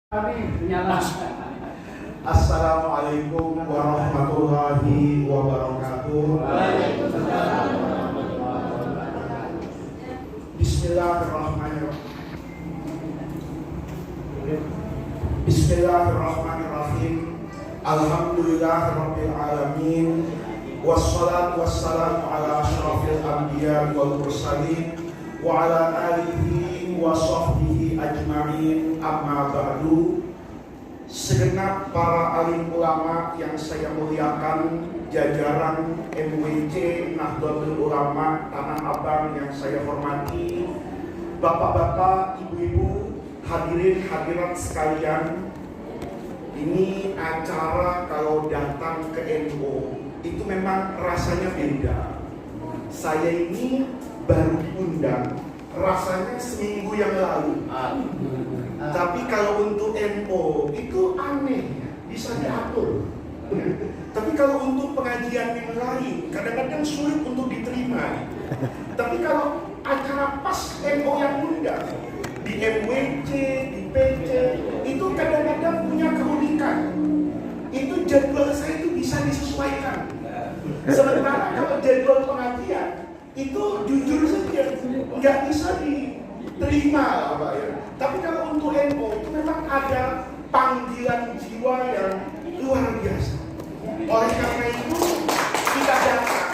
Assalamualaikum warahmatullahi wabarakatuh. Bismillahirrahmanirrahim. Alhamdulillahirabbil alamin. Wassalatu wassalamu ala asyrafil anbiya wal mursalin wa ala alihi wa sahbihi ajma'in. Amma ba'du. Segenap para alim ulama yang saya muliakan, jajaran MWC Nahdlatul Ulama Tanah Abang yang saya hormati, bapak-bapak, ibu-ibu, hadirin hadirat sekalian. Ini acara kalau datang ke NU itu memang rasanya beda. Saya ini baru diundang, rasanya seminggu yang lalu. Tapi kalau untuk NU itu aneh, bisa diatur. Tapi kalau untuk pengajian yang lain, kadang-kadang sulit untuk diterima. Tapi kalau acara pas NU yang undang, di MWC, di PC, itu kadang-kadang punya keunikan. Itu jadwal saya itu bisa disesuaikan. Sementara kalau jadwal pengajian, itu jujur saja nggak bisa diterima, Pak ya. Tapi kalau untuk NU itu memang ada panggilan jiwa yang luar biasa. Oleh karena itu kita datang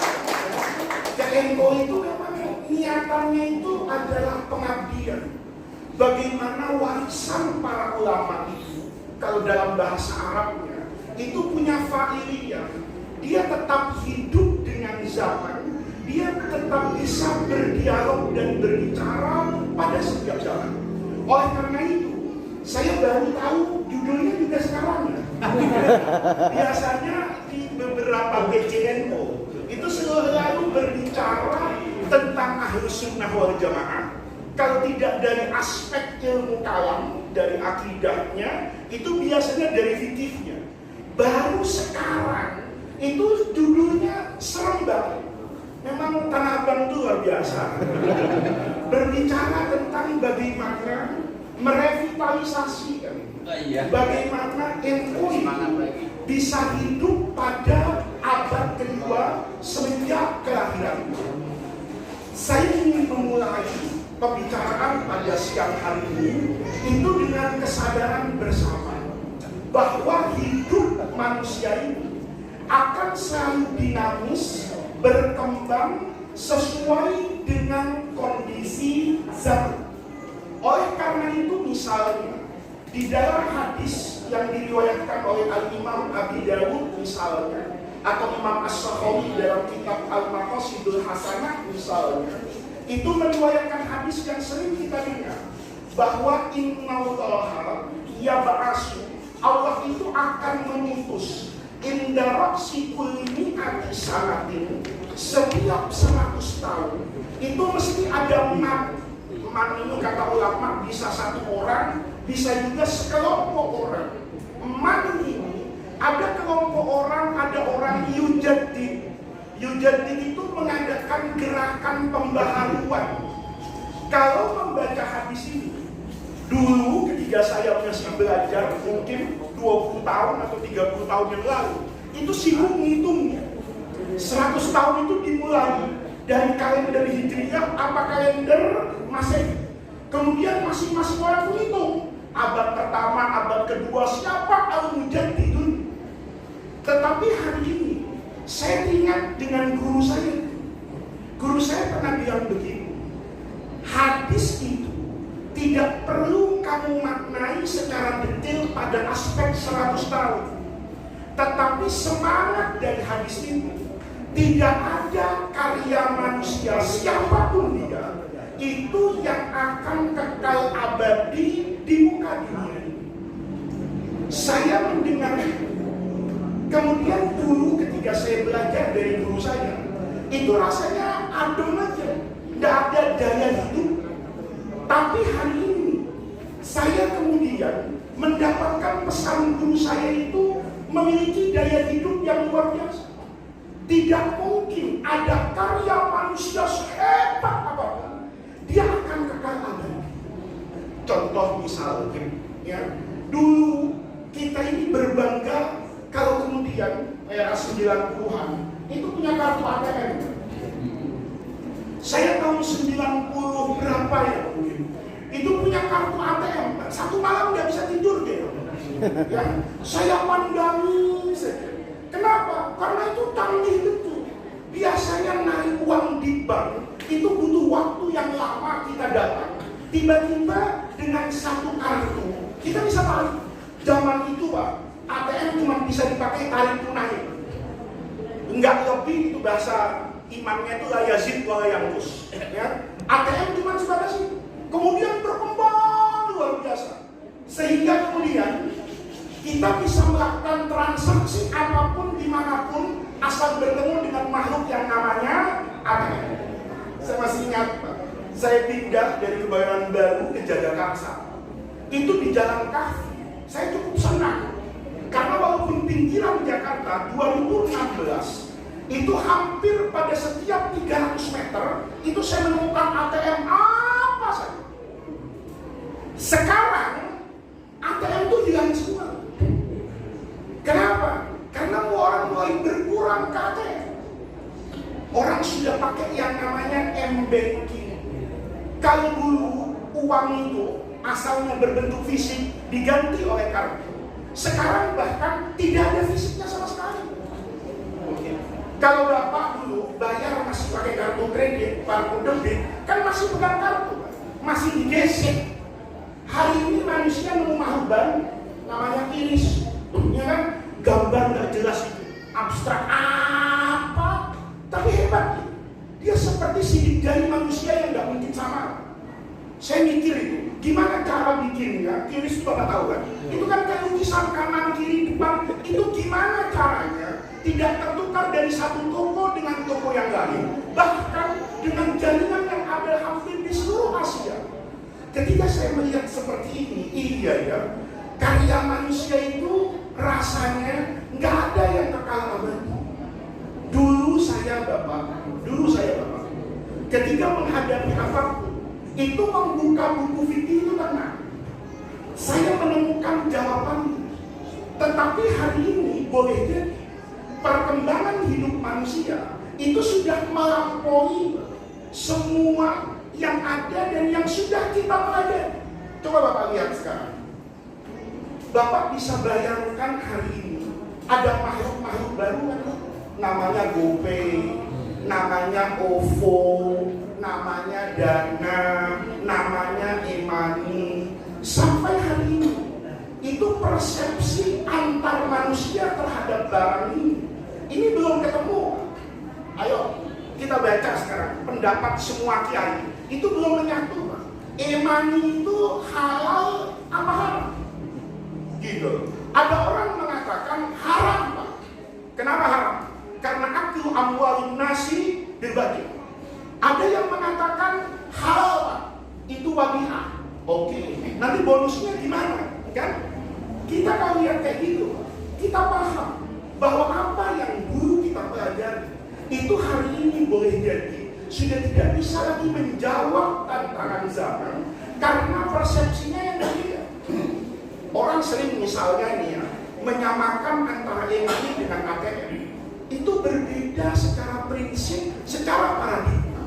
ke NU itu memang niatannya itu adalah pengabdian. Bagaimana warisan para ulama itu, kalau dalam bahasa Arabnya itu punya fa'iliyah. Dia tetap hidup dengan zaman, dia tetap bisa berdialog dan berbicara pada setiap zaman. Oleh karena itu, saya baru tahu judulnya juga sekarang ya. Biasanya di beberapa PCNU itu selalu berbicara tentang Ahlus Sunnah wal Jamaah. Kalau tidak dari aspek ilmu kalam, dari akidahnya, itu biasanya dari fikihnya. Baru sekarang itu judulnya serem banget. Memang Tanah Abang itu luar biasa. Berbicara tentang bagaimana merevitalisasi, bagaimana NU bisa hidup pada abad kedua semenjak kelahiran. Saya ingin memulai pembicaraan pada siang hari ini itu dengan kesadaran bersama bahwa hidup manusia ini akan selalu dinamis, berkembang sesuai dengan kondisi zaman. Oleh karena itu misalnya di dalam hadis yang diriwayatkan oleh Al-Imam Abi Dawud misalnya, atau Imam As-Sakhawi dalam kitab Al-Maqasidul Hasanah misalnya, itu meriwayatkan hadis yang sering kita dengar bahwa innallaha yab'asu, Allah itu akan mengutus inda ra'si kulli mi'ati sanatin, setiap 100 tahun itu mesti ada man itu kata ulama bisa satu orang, bisa juga sekelompok orang. Man ini ada kelompok orang, ada orang yujaddid. Yujaddid itu mengadakan gerakan pembaharuan. Kalau membaca hadis ini, dulu ketika saya masih belajar mungkin 20 tahun atau 30 tahun yang lalu, itu sibuk ngitungnya. 100 tahun itu dimulai dari kalender Hijriyah apa kalender Masehi. Kemudian masing-masing orang menghitung abad pertama, abad kedua, siapa al-mujaddidun. Tetapi hari ini saya ingat dengan guru saya. Guru saya pernah bilang begini, hadis itu tidak perlu kamu maknai secara detail pada aspek 100 tahun. Tetapi semangat dari hadis ini, tidak ada karya manusia siapapun dia itu yang akan kekal abadi di muka dunia ini. Saya mendengar itu. Kemudian dulu ketika saya belajar dari guru saya, itu rasanya adem aja, tidak ada daya hidup. Tapi hari ini saya kemudian mendapatkan pesan guru saya itu memiliki daya hidup yang luar biasa. Tidak mungkin ada karya manusia sehebat apapun, dia akan kekal abadi. Contoh misalnya, ya, Dulu kita ini berbangga kalau kemudian era 90-an itu punya kartu ATM. Saya tahun 90 berapa ya mungkin, itu punya kartu ATM, satu malam nggak bisa tidur dia. Ya, saya pandangi saja. Kenapa? Karena itu canggih betul. Biasanya narik uang di bank itu butuh waktu yang lama kita dapat. Tiba-tiba dengan satu kartu kita bisa tarik. Zaman itu Pak, ATM cuma bisa dipakai tarik tunai. Enggak lebih, itu bahasa imamnya itu la yazid wa la yanqus. Ya. ATM cuma sebatas itu. Kemudian berkembang luar biasa. Sehingga kemudian kita bisa melakukan transaksi apapun dimanapun asal bertemu dengan makhluk yang namanya ATM. Saya masih ingat Pak, saya pindah dari Kebayoran Baru ke Jagakarsa. Itu di Jalan Kahfi. Saya cukup senang karena walaupun pinggiran Jakarta 2016 itu hampir pada setiap 300 meter itu saya menemukan ATM apa saja. Sekarang ATM itu hilang semua. Kenapa? Karena orang mulai berkurang ke ATM. Orang sudah pakai yang namanya M-Banking. Kalau dulu uang itu asalnya berbentuk fisik diganti oleh kartu. Sekarang bahkan tidak ada fisiknya sama sekali. Kalau Bapak dulu bayar masih pakai kartu kredit, kartu debit, kan masih pegang kartu, masih digesek. Hari ini manusia nemu makhluk baru, namanya iris, ya kan? Gambar nggak jelas itu, abstrak apa? Tapi hebat, dia seperti sidik jari manusia yang nggak mungkin sama. Saya mikir itu, gimana cara bikinnya? Iris itu Bapak tahu kan? Itu kan kayak lukisan kanan kiri depan. Itu gimana caranya tidak tertukar dari satu toko dengan toko yang lain, bahkan dengan jaringan yang ada hampir di seluruh Asia. Ketika saya melihat seperti ini, iya ya, karya manusia itu rasanya nggak ada yang kekal abadi. Dulu saya Bapak, ketika menghadapi apapun, itu membuka buku fikih itu tenang. Saya menemukan jawaban. Tetapi hari ini boleh jadi perkembangan hidup manusia itu sudah melampaui semua yang ada dan yang sudah kita pelajari. Coba Bapak lihat sekarang. Bapak bisa bayangkan hari ini ada makhluk-makhluk baru kan? Namanya GoPay, namanya OVO, namanya Dana, namanya e-money. Sampai hari ini itu persepsi antar manusia terhadap barang ini belum ketemu. Ayo kita baca sekarang pendapat semua kiai, itu belum menyatu Pak. E-money itu halal apa haram? Gitu. Ada orang mengatakan haram Pak. Kenapa haram? Karena akil amwalun nasi berbagi. Ada yang mengatakan halal Pak, itu wabihah. Oke, nanti bonusnya gimana? Kan? Kita kalau lihat kayak gitu, kita paham bahwa apa yang dulu kita pelajari itu hari ini boleh jadi sudah tidak bisa lagi menjawab tantangan zaman karena persepsinya yang berbeda. Orang sering misalnya ini ya, menyamakan antara e-money dengan ATM. Itu berbeda secara prinsip, secara paradigma.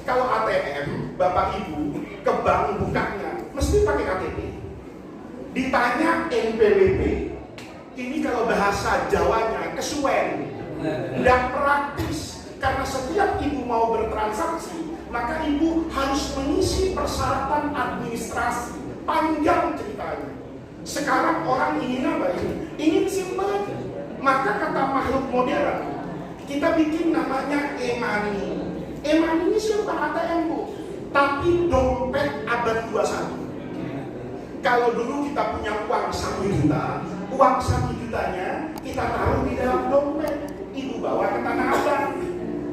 Kalau ATM, Bapak Ibu ke bank bukanya mesti pakai KTP. Ditanya NPWP, ini kalau bahasa Jawanya kesuwen, tidak praktis. Karena setiap ibu mau bertransaksi, maka ibu harus mengisi persyaratan administrasi. Panjang ceritanya. Sekarang orang ingin apa ini? Ingin simpel aja. Maka kata makhluk modern, kita bikin namanya e-money. E-money ini siapa ATM Bu? Tapi dompet abad 21. Kalau dulu kita punya uang 1 juta, uang 1 jutanya kita taruh di dalam dompet, ibu bawa ke Tanah Abang.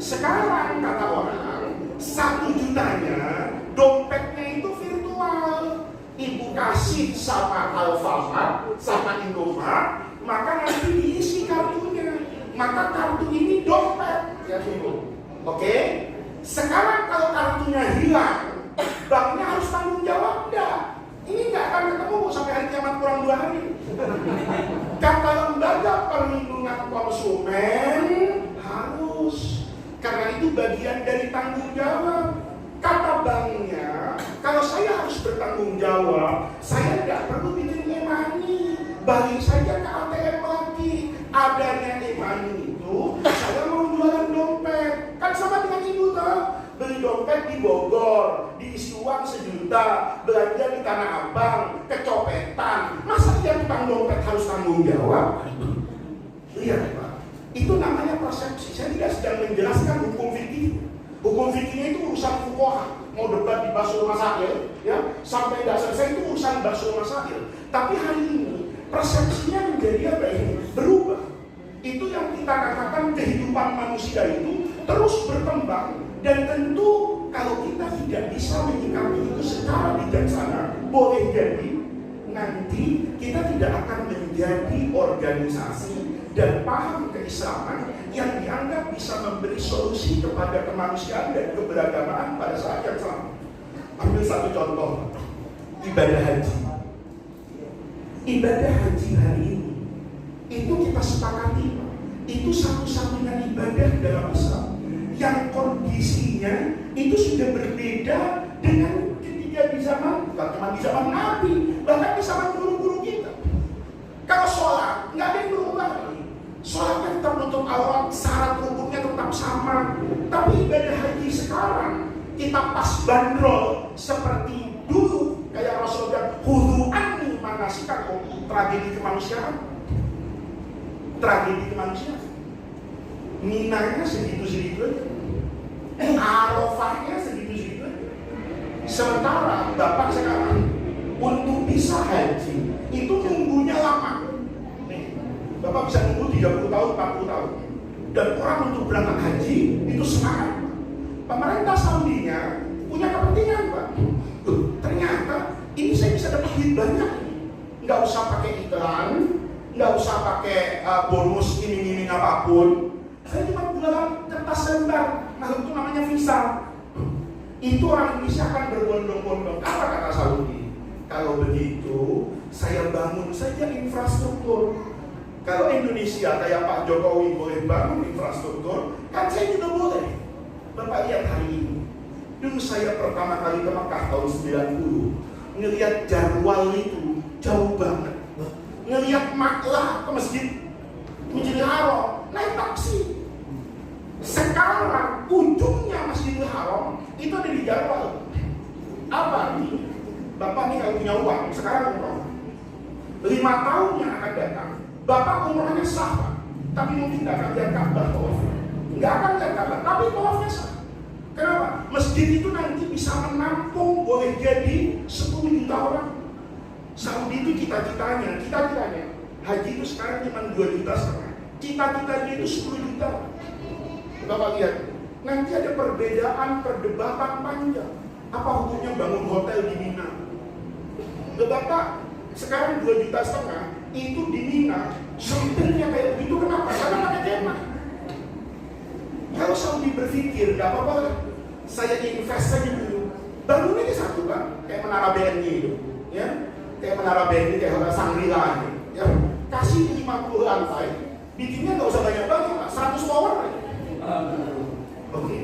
Sekarang kata orang, 1 jutanya dompetnya itu virtual. Ibu kasih sama Alfamart, sama Indomart, maka nanti diisi kartunya. Maka kartu ini dompet, ya ibu. Oke? Sekarang kalau kartunya hilang, banknya harus tanggung jawab enggak? Ini nggak akan ketemu sampai hari kiamat kurang 2 hari. Kata lembaga perlindungan konsumen harus, karena itu bagian dari tanggung jawab. Kata banknya, kalau saya harus bertanggung jawab, saya tidak perlu bikin e-money, balik saja ke ATM lagi. Adanya e-money itu, saya mau jualan dompet, kan sama dengan ibu toh. Beli dompet di Bogor, diisi uang 1 juta, belanja di Tanah Abang, kecopetan. Masa dia tukang dompet harus tanggung jawab? Lihat Pak, itu namanya persepsi. Saya tidak sedang menjelaskan hukum fikih. Hukum fikihnya itu urusan fuqaha. Mau debat di Basul Masail, ya, sampai tidak selesai itu urusan Basul Masail. Tapi hari ini persepsinya menjadi apa ini? Berubah. Itu yang kita katakan kehidupan manusia itu terus berkembang. Dan tentu kalau kita tidak bisa menyikapi itu secara bijaksana, boleh jadi nanti kita tidak akan menjadi organisasi dan paham keislaman yang dianggap bisa memberi solusi kepada kemanusiaan dan keberagamaan pada saat yang sama. Ambil satu contoh, ibadah haji. Ibadah haji hari ini itu kita sepakati, itu satu-satunya ibadah dalam Islam yang kondisinya itu sudah berbeda dengan ketika di zaman, bukan cuma di zaman Nabi, bahkan di zaman guru-guru kita. Kalau sholat, nggak ada yang berubah. Sholatnya tetap nutup aurat, syarat rukunnya tetap sama. Tapi ibadah haji sekarang, kita pas bandrol seperti dulu, kayak Rasulullah, khudhu anni manasikakum, tragedi kemanusiaan. Tragedi kemanusiaan. Minanya segitu-segitu aja, Arafahnya segitu-segitu aja. Sementara Bapak sekarang untuk bisa haji itu nunggunya lama. Nih, Bapak bisa nunggu 30 tahun, 40 tahun. Dan orang untuk berangkat haji itu semangat. Pemerintah Saudinya punya kepentingan Pak. Ternyata ini saya bisa dapat duit banyak. Nggak usah pakai iklan, nggak usah pakai bonus ini apapun. Saya cuma jualan kertas lembar, nah itu namanya visa. Itu orang Indonesia akan berbondong-bondong. Apa kata Saudi? Kalau begitu, saya bangun saja infrastruktur. Kalau Indonesia kayak Pak Jokowi boleh bangun infrastruktur, kan saya juga boleh. Bapak lihat hari ini. Dulu saya pertama kali ke Makkah tahun 90, ngelihat jadwal itu jauh banget. Ngelihat maklah ke Masjidil Haram, naik taksi. Sekarang ujungnya Masjidil Haram itu ada di jadwal. Apa ini? Bapak nih kalau punya uang, sekarang umroh 5 tahun yang akan datang, Bapak umrohnya sah Pak, tapi mungkin tidak akan lihat Ka'bah tawafnya. Nggak akan lihat Ka'bah, tapi tawafnya sah. Kenapa? Masjid itu nanti bisa menampung boleh jadi 10 juta orang. Saudi itu cita-citanya haji itu sekarang cuma 2,5 juta. Cita-citanya itu 10 juta. Bapak lihat, nanti ada perdebatan panjang. Apa hukumnya bangun hotel di Mina? Bapak, sekarang 2,5 juta itu di Mina, sempitnya kayak begitu. Kenapa? Karena ada kemah. Kalau Saudi berpikir, gak apa-apa, saya invest saja dulu. Bangun aja satu Pak, kayak menara BNI itu, ya, kayak menara BNI, kayak hotel Shangri-La, ya, kasih 50 lantai, bikinnya nggak usah banyak-banyak Pak, 100 tower aja. Oke.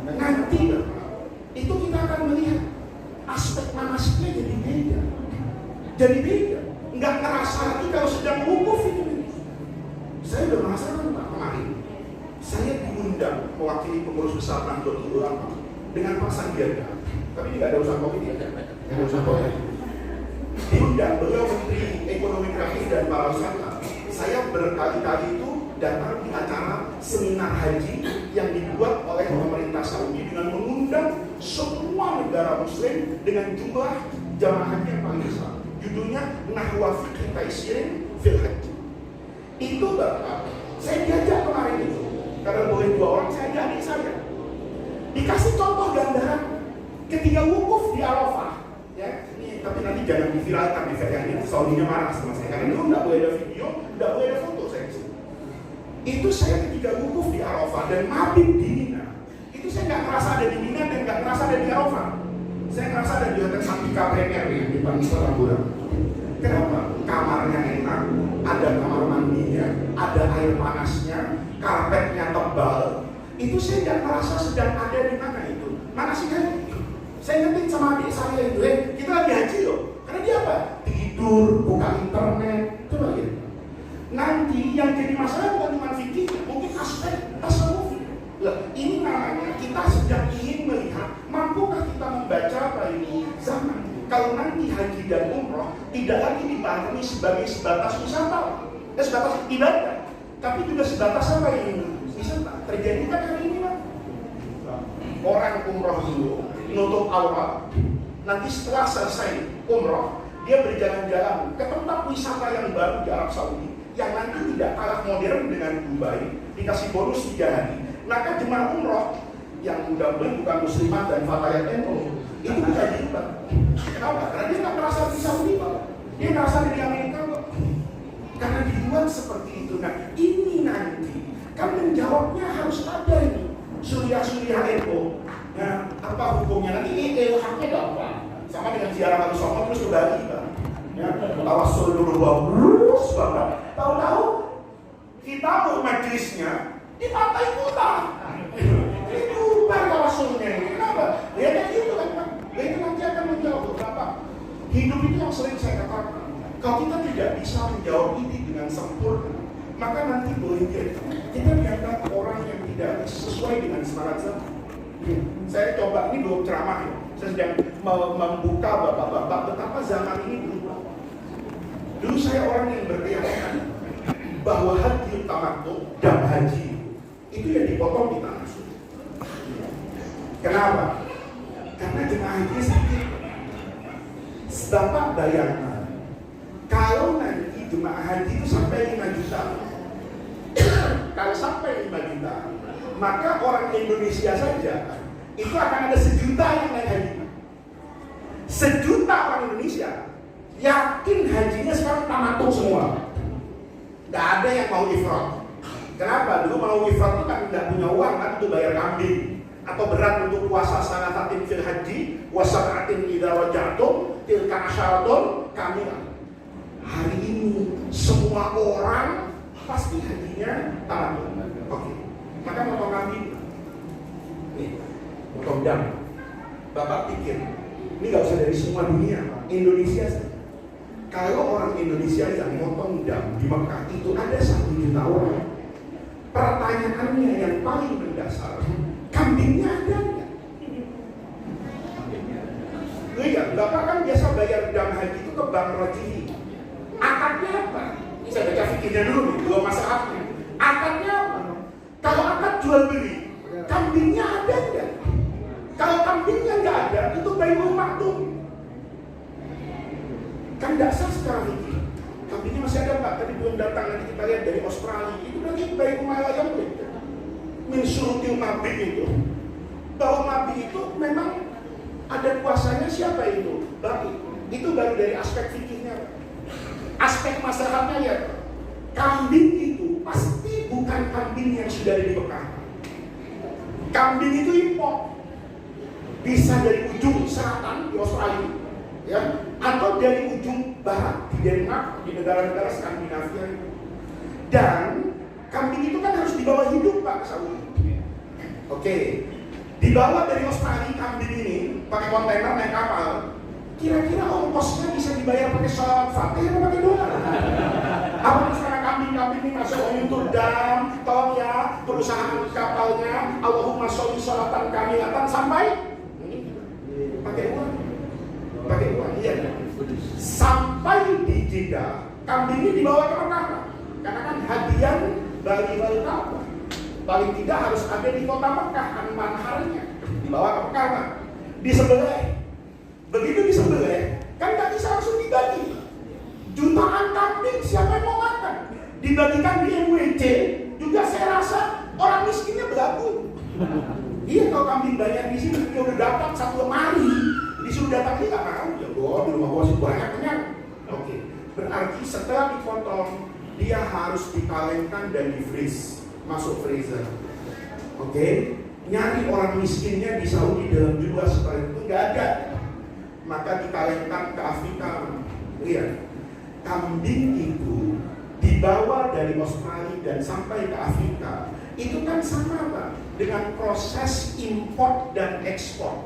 Nanti itu kita akan melihat aspek manasiknya jadi beda. Nggak ngerasa lagi kalau sedang wukuf itu. Saya udah merasakan Pak kemarin. Saya diundang mewakili pengurus besar Nahdlatul Ulama dengan Pak Sandiaga. Tapi ini nggak ada urusan COVID ya. Nggak ada urusan COVID. Diundang beliau Menteri Ekonomi Kreatif dan Pariwisata. Saya berkali-kali itu datang di acara seminar haji yang dibuat oleh pemerintah Saudi dengan mengundang semua negara Muslim dengan jumlah jamaah haji yang paling besar. Judulnya Nahwa Fiqh Taisirin fil Haji. Itu Bapak, saya diajak kemarin itu. Karena boleh 2 orang, saya ajak adik saya. Dikasih contoh gambaran ketika wukuf di Arafah. Ya, ini tapi nanti jangan diviralkan di VN, Saudinya marah sama saya. Karena itu nggak boleh ada video, nggak boleh ada foto saya. Itu saya ketika wukuf di Arafah dan mabit di Mina. Itu saya nggak ngerasa ada di Mina dan nggak ngerasa ada di Arafah. Saya ngerasa ada di Hotel Santika Premier di Panis Ramburan. Kenapa? Kamarnya enak, ada kamar mandinya, ada air panasnya, karpetnya tebal. Itu saya tidak merasa sedang ada di mana itu. Mana sih kan? Saya ngetik sama adik saya itu, kita lagi haji loh. Karena dia apa? Tidur, buka internet, coba lihat. Nanti yang jadi masalah bukan cuma fikih, mungkin aspek tasawuf. Ini namanya kita sedang ingin melihat mampukah kita membaca apa ini zaman. Kalau nanti haji dan umroh tidak lagi dipahami sebagai sebatas wisata, sebatas ibadah, tapi juga sebatas apa ini? Wisata. Terjadi kan hari ini, Pak? Orang umroh dulu, nutup aurat, nanti setelah selesai umroh, dia berjalan-jalan ke tempat wisata yang baru di Arab Saudi, yang nanti tidak kalah modern dengan Dubai, dikasih bonus 3 hari. Maka jemaah umroh yang mudah-mudahan bukan muslimat dan fatayat NU itu bisa diubah. Kenapa? Karena dia nggak merasa di Saudi, Pak. Dia merasa di Amerika, Pak. Karena di luar seperti itu. Nah, ini nanti kan menjawabnya harus ada ini suriah-suriah NU. Nah, apa hukumnya nanti? Ini haknya gampang. Sama dengan ziarah Nabi Sallallahu terus ke Bali, Pak. Ya, tawassul dulu bagus banget. Tahu-tahu kita mau majelisnya dipakai utang. Itu bukan tawassulnya ini. Kenapa? Lihatnya gitu kan, Pak. Itu nanti akan menjawab beberapa. Hidup itu yang sering saya katakan. Kalau kita tidak bisa menjawab ini dengan sempurna, maka nanti boleh jadi kita dianggap orang yang tidak sesuai dengan semangat zaman. Saya coba, ini belum ceramah ya. Saya sedang membuka bapak-bapak betapa zaman ini berubah. Dulu saya orang yang berkeyakinan bahwa haji tamattu dan haji itu yang dipotong di tanah suci. Kenapa? Karena jemaah haji sakit. Bapak bayangkan, kalau nanti jemaah haji itu sampai 5 juta, kalau sampai 5 juta, maka orang Indonesia saja itu akan ada 1 juta yang naik haji. 1 juta orang Indonesia yakin hajinya sekarang tamattu semua. Gak ada yang mau ifrat. Kenapa? Dulu mau ifrat itu kan tidak punya uang kan untuk bayar kambing, atau berat untuk puasa sanatatin fil haji, wasanatin idza wajatum tilka asyaratun kamilah. Hari ini semua orang pasti hajinya tamattu. Oke. Maka potong kambing. Nih, potong dam. Bapak pikir, ini gak usah dari semua dunia, Indonesia saja. Kalau orang Indonesia yang motong dam di Mekah itu ada 1 juta orang, pertanyaannya yang paling mendasar, kambingnya ada nggak? Iya, Bapak kan biasa bayar dam haji itu ke Bank Rajihi. Akadnya apa? Ini saya baca fikirnya dulu nih, belum masalahnya. Akadnya apa? Kalau akad jual beli, kambingnya ada nggak? Kalau kambingnya nggak ada, itu baikul maktum. Kan tidak sah secara fikih. Kambingnya masih ada Pak, tadi belum datang, nanti kita lihat dari Australia. Itu berarti baikul malayam min syurutil mabit itu. Bahwa mabit itu memang ada kuasanya siapa itu? Baik. Itu baru dari aspek fikihnya. Aspek masalahnya ya, kambing itu pasti bukan kambing yang sudah ada di Mekah. Kambing itu impor. Bisa dari ujung selatan di Australia, ya, atau dari ujung barat di Denmark, di negara-negara Skandinavia. Dan kambing itu kan harus dibawa hidup Pak ke Saudi. Oke, dibawa dari Australia kambing ini pakai kontainer naik kapal. Kira-kira ongkosnya bisa dibayar pakai sholawat Fatih atau pakai dolar? Apa misalnya kambing-kambing ini masuk untuk dam, tolong ya perusahaan kapalnya Allahumma sholli sholatan kamilatan sampai pakai uang, iya. Sampai di Jeddah, kambing ini dibawa ke Mekah, karena kan hadiah bagi Ka'bah. Paling tidak harus ada di kota Mekah, kan maharnya dibawa ke Mekah, disembelih. Begitu disembelih, kan nggak bisa langsung dibagi. Jutaan kambing siapa yang mau makan? Dibagikan di MWC, juga saya rasa orang miskinnya berlaku. Iya, kalau kambing banyak di sini, dia udah dapat 1 lemari, disuruh datang ini nggak mau. Ya gua di rumah gua sih banyak kenyang. Oke, berarti setelah dipotong, dia harus dikalengkan dan di freeze, masuk freezer. Oke, nyari orang miskinnya di Saudi dalam jumlah seperti itu nggak ada. Maka dikalengkan ke Afrika. Lihat, kambing itu dibawa dari Australia dan sampai ke Afrika, itu kan sama Pak dengan proses import dan ekspor.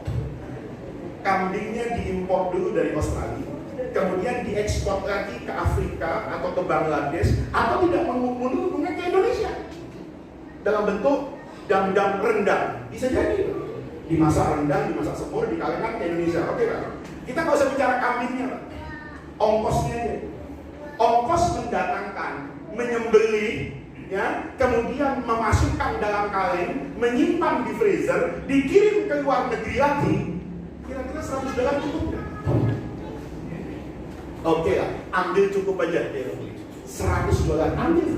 Kambingnya diimpor dulu dari Australia, kemudian diekspor lagi ke Afrika atau ke Bangladesh, atau tidak mengunduh ke Indonesia dalam bentuk dam-dam rendang. Bisa jadi dimasak rendang, dimasak semur, dikalikan ke Indonesia. Oke Pak, kita nggak usah bicara kambingnya Pak, ongkosnya aja. Ongkos mendatangkan, menyembelih, ya, kemudian memasukkan dalam kaleng, menyimpan di freezer, dikirim ke luar negeri lagi, kira-kira $100 cukup nggak? Oke lah, ambil cukup aja ya. $100 ambil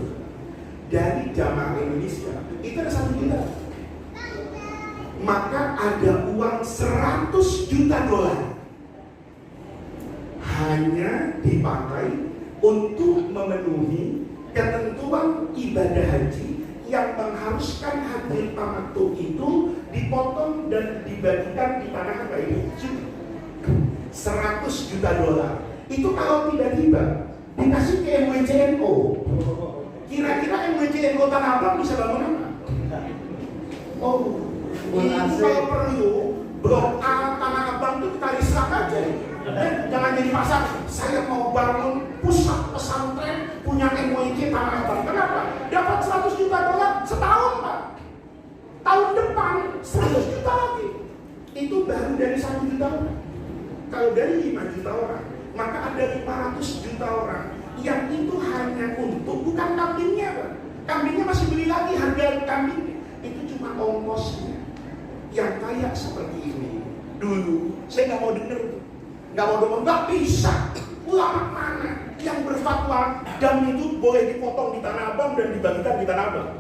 dari jamaah Indonesia, itu ada $1 juta. Maka ada uang $100 juta hanya dipakai untuk memenuhi ketentuan ibadah haji yang mengharuskan haji tamattu itu dipotong dan dibagikan di tanah apa ini? $100 juta. Itu kalau tiba-tiba dikasih ke MWCNO, kira-kira MWCNO Tanah Abang bisa bangun apa? Oh, ini kalau perlu Blok A Tanah Abang itu kita risak aja. Jangan jadi pasar, saya mau bangun pusat pesantren punya MWC Tanah Abang. Kenapa? Dapat $100 juta setahun Pak. Tahun depan $100 juta lagi. Itu baru dari 1 juta orang. Kalau dari 5 juta orang, maka ada 500 juta orang yang itu hanya untuk, bukan kambingnya Pak. Kambingnya masih beli lagi, harga kambingnya itu cuma ongkosnya. Yang kayak seperti ini dulu, saya nggak mau denger, nggak mau ngomong, nggak bisa. Ulama mana yang berfatwa dam itu boleh dipotong di Tanah Abang dan dibagikan di Tanah Abang?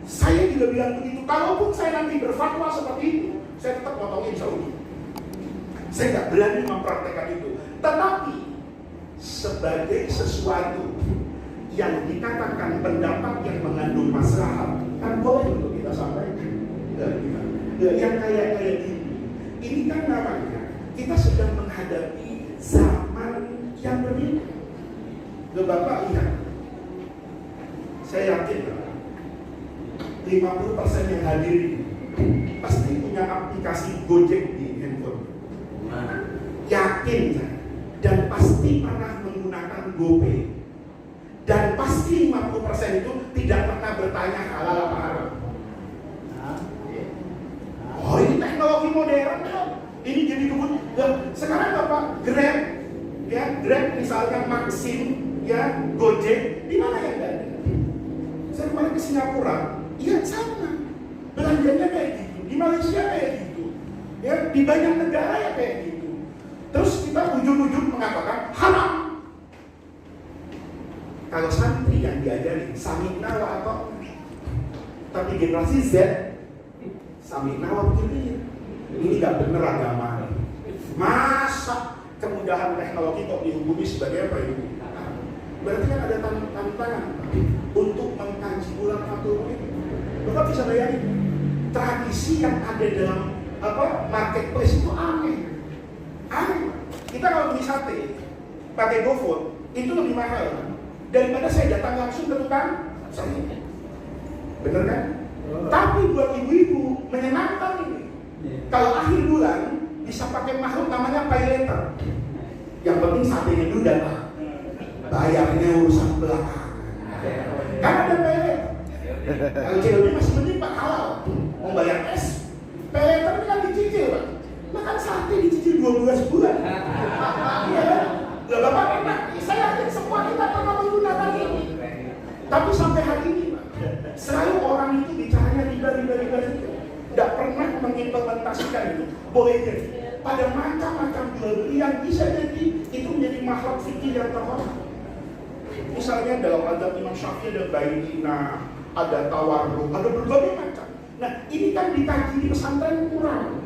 Saya juga bilang begitu. Kalaupun saya nanti berfatwa seperti itu, saya tetap potongin Saudi. Saya nggak berani mempraktekkan itu. Tetapi sebagai sesuatu yang dikatakan pendapat yang mengandung maslahat, kan boleh untuk kita sampaikan. Yang kayak ini kan namanya kita sedang menghadapi zaman yang berbeda. Bapak lihat, saya yakin 50% yang hadir pasti punya aplikasi Gojek di handphone. Yakin saya. Dan pasti pernah menggunakan GoPay. Dan pasti 50% itu tidak pernah bertanya halal apa haram. Oh, ini teknologi modern kok. Ini jadi kebutuhan. Sekarang Bapak Grab, ya, Grab misalkan Maxim, ya, Gojek, di mana yang ada? Saya kemarin ke Singapura, iya sama. Belanjanya kayak gitu, di Malaysia kayak gitu, ya, di banyak negara ya kayak gitu. Terus kita ujung-ujung mengatakan haram. Kalau santri yang diajarin samikna wa atau, tapi generasi Z samikna wa begini, ini gak bener agama. Masa kemudahan teknologi kok dihukumi sebagai apa ini? Berarti kan ada tantangan untuk mengkaji ulang aturan ini. Bapak bisa bayangin tradisi yang ada dalam marketplace itu aneh. Kita kalau beli sate pakai GoFood itu lebih mahal daripada saya datang langsung ke tukang sate. Bener kan? Tapi buat ibu-ibu menyenangkan ini. Kalau akhir bulan bisa pakai makhluk namanya pay later. Yang penting satenya dulu datang. Bayarnya urusan belakang. Kan ada pay later. Kalau COD masih mending Pak halal. Mau bayar es. Pay later ini kan dicicil Pak. Makan sate dicicil 12 bulan. Iya kan? Lah Bapak enak. Saya yakin semua kita pernah menggunakan ini. Tapi sampai hari ini Pak, selalu orang itu bicaranya riba. Tidak pernah mengimplementasikan itu. Boleh jadi pada macam-macam jual beli yang bisa jadi itu menjadi makhluk fikih yang terhormat. Misalnya dalam adab Imam Syafi'i ada bayyinah, ada tawarruk, ada berbagai macam. Nah ini kan dikaji di pesantren kurang.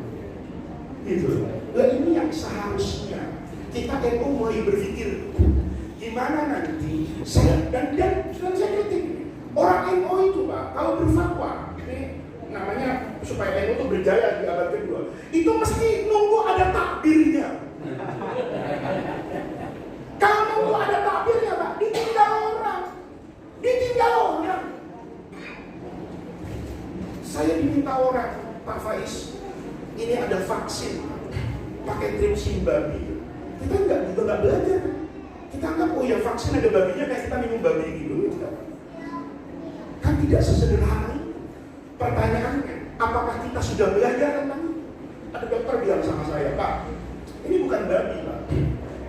Gitu. Nah ini yang seharusnya kita mulai berpikir gimana nanti saya dan saya kritik orang NU itu Pak kalau berfatwa ini namanya supaya NU itu berjaya di abad kedua itu mesti nunggu ada takbirnya. Kalau nunggu ada cerita orang, Pak Faiz, ini ada vaksin pakai trimsin babi. Kita nggak belajar. Kita anggap, oh ya vaksin ada babinya, kayak kita minum babi gitu. Kan tidak sesederhana itu. Pertanyaannya, apakah kita sudah belajar tentang itu? Ada dokter bilang sama saya, Pak, ini bukan babi, Pak.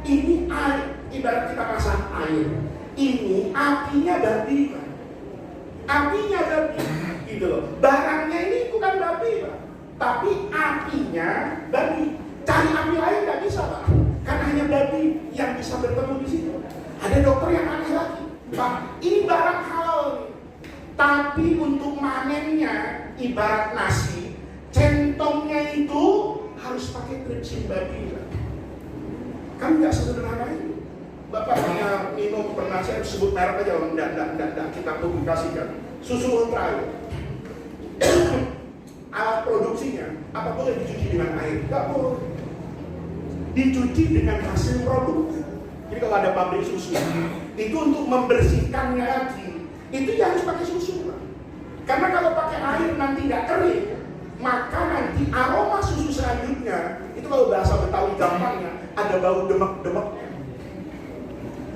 Ini air, ibarat kita masak air. Ini apinya babi, Pak. Apinya babi, gitu loh. Barangnya ini bukan babi, Pak. Tapi apinya babi. Cari api lain nggak bisa, Pak. Karena hanya babi yang bisa bertemu di situ. Ada dokter yang aneh lagi, Pak, ini barang halal nih. Tapi untuk manennya, ibarat nasi, centongnya itu harus pakai trimsin babi. Kan nggak sederhana itu. Bapak hanya minum, pernah saya sebut merek aja, enggak, kita publikasikan. Susu Ultra. Alat produksinya, apa boleh dicuci dengan air? Nggak boleh. Dicuci dengan hasil produk. Jadi kalau ada pabrik susu, itu untuk membersihkannya lagi, itu ya harus pakai susu, Pak. Karena kalau pakai air nanti nggak kering, maka nanti aroma susu selanjutnya, itu kalau bahasa Betawi gampangnya, ada bau demek-demeknya.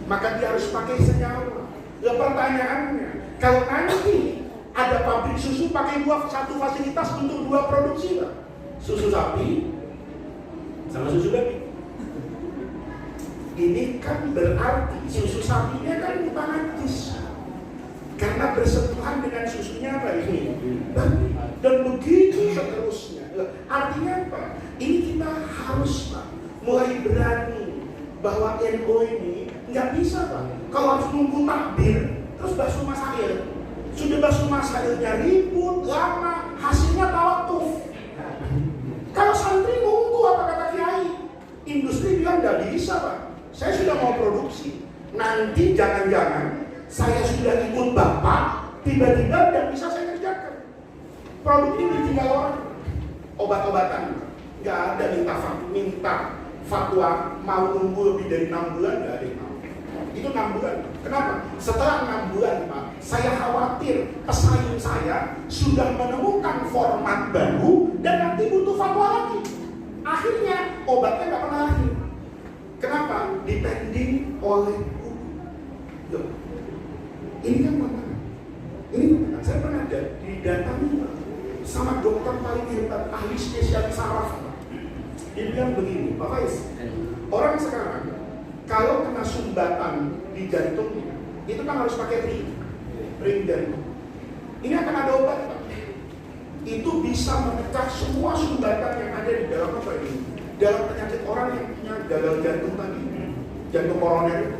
Maka dia harus pakai senyawa. Ya pertanyaannya, kalau nanti ada pabrik susu pakai satu fasilitas untuk dua produksi, Pak. Susu sapi sama susu babi. Ini kan berarti susu sapinya kan bukan najis. Karena bersentuhan dengan susunya apa ini? Babi. Dan begitu seterusnya. Artinya apa? Ini kita harus, Pak, mulai berani bahwa NU ini nggak bisa, Pak. Kalau harus nunggu takbir, terus basuh masail. Sudah basuh masailnya ribut, lama, hasilnya tawakuf. Kalau santri nunggu apa kata kiai? Industri bilang nggak bisa, Pak. Saya sudah mau produksi. Nanti jangan-jangan saya sudah ikut Bapak, tiba-tiba tidak bisa saya kerjakan. Produk ini ditinggal orang. Obat-obatan, nggak ada minta fatwa mau nunggu lebih dari 6 bulan, nggak ada yang mau. Itu 6 bulan. Kenapa? Setelah 6 bulan, Pak, saya khawatir pesaing saya sudah menemukan format baru dan nanti butuh fatwa lagi. Akhirnya obatnya nggak pernah lahir. Kenapa? Depending oleh hukum. Ini kan tantangan. Saya pernah didatangi sama dokter paling hebat, ahli spesialis saraf. Dia bilang begini, Pak Faiz, orang sekarang kalau kena sumbatan di jantungnya, itu kan harus pakai ring jantung. Ini akan ada obat, Pak. Itu bisa memecah semua sumbatan yang ada di dalam apa ini? Dalam penyakit orang yang punya gagal jantung tadi, jantung koroner.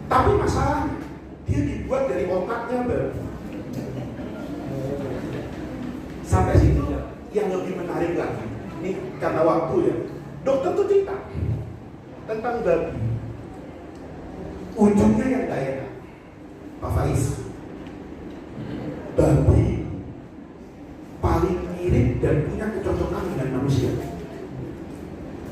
Tapi masalahnya, dia dibuat dari otaknya, Bang. Sampai situ yang lebih menarik lagi. Ini karena waktu ya. Dokter tuh cerita tentang babi. Ujungnya yang gak enak, Pak Faiz. Babi paling mirip dan punya kecocokan dengan manusia.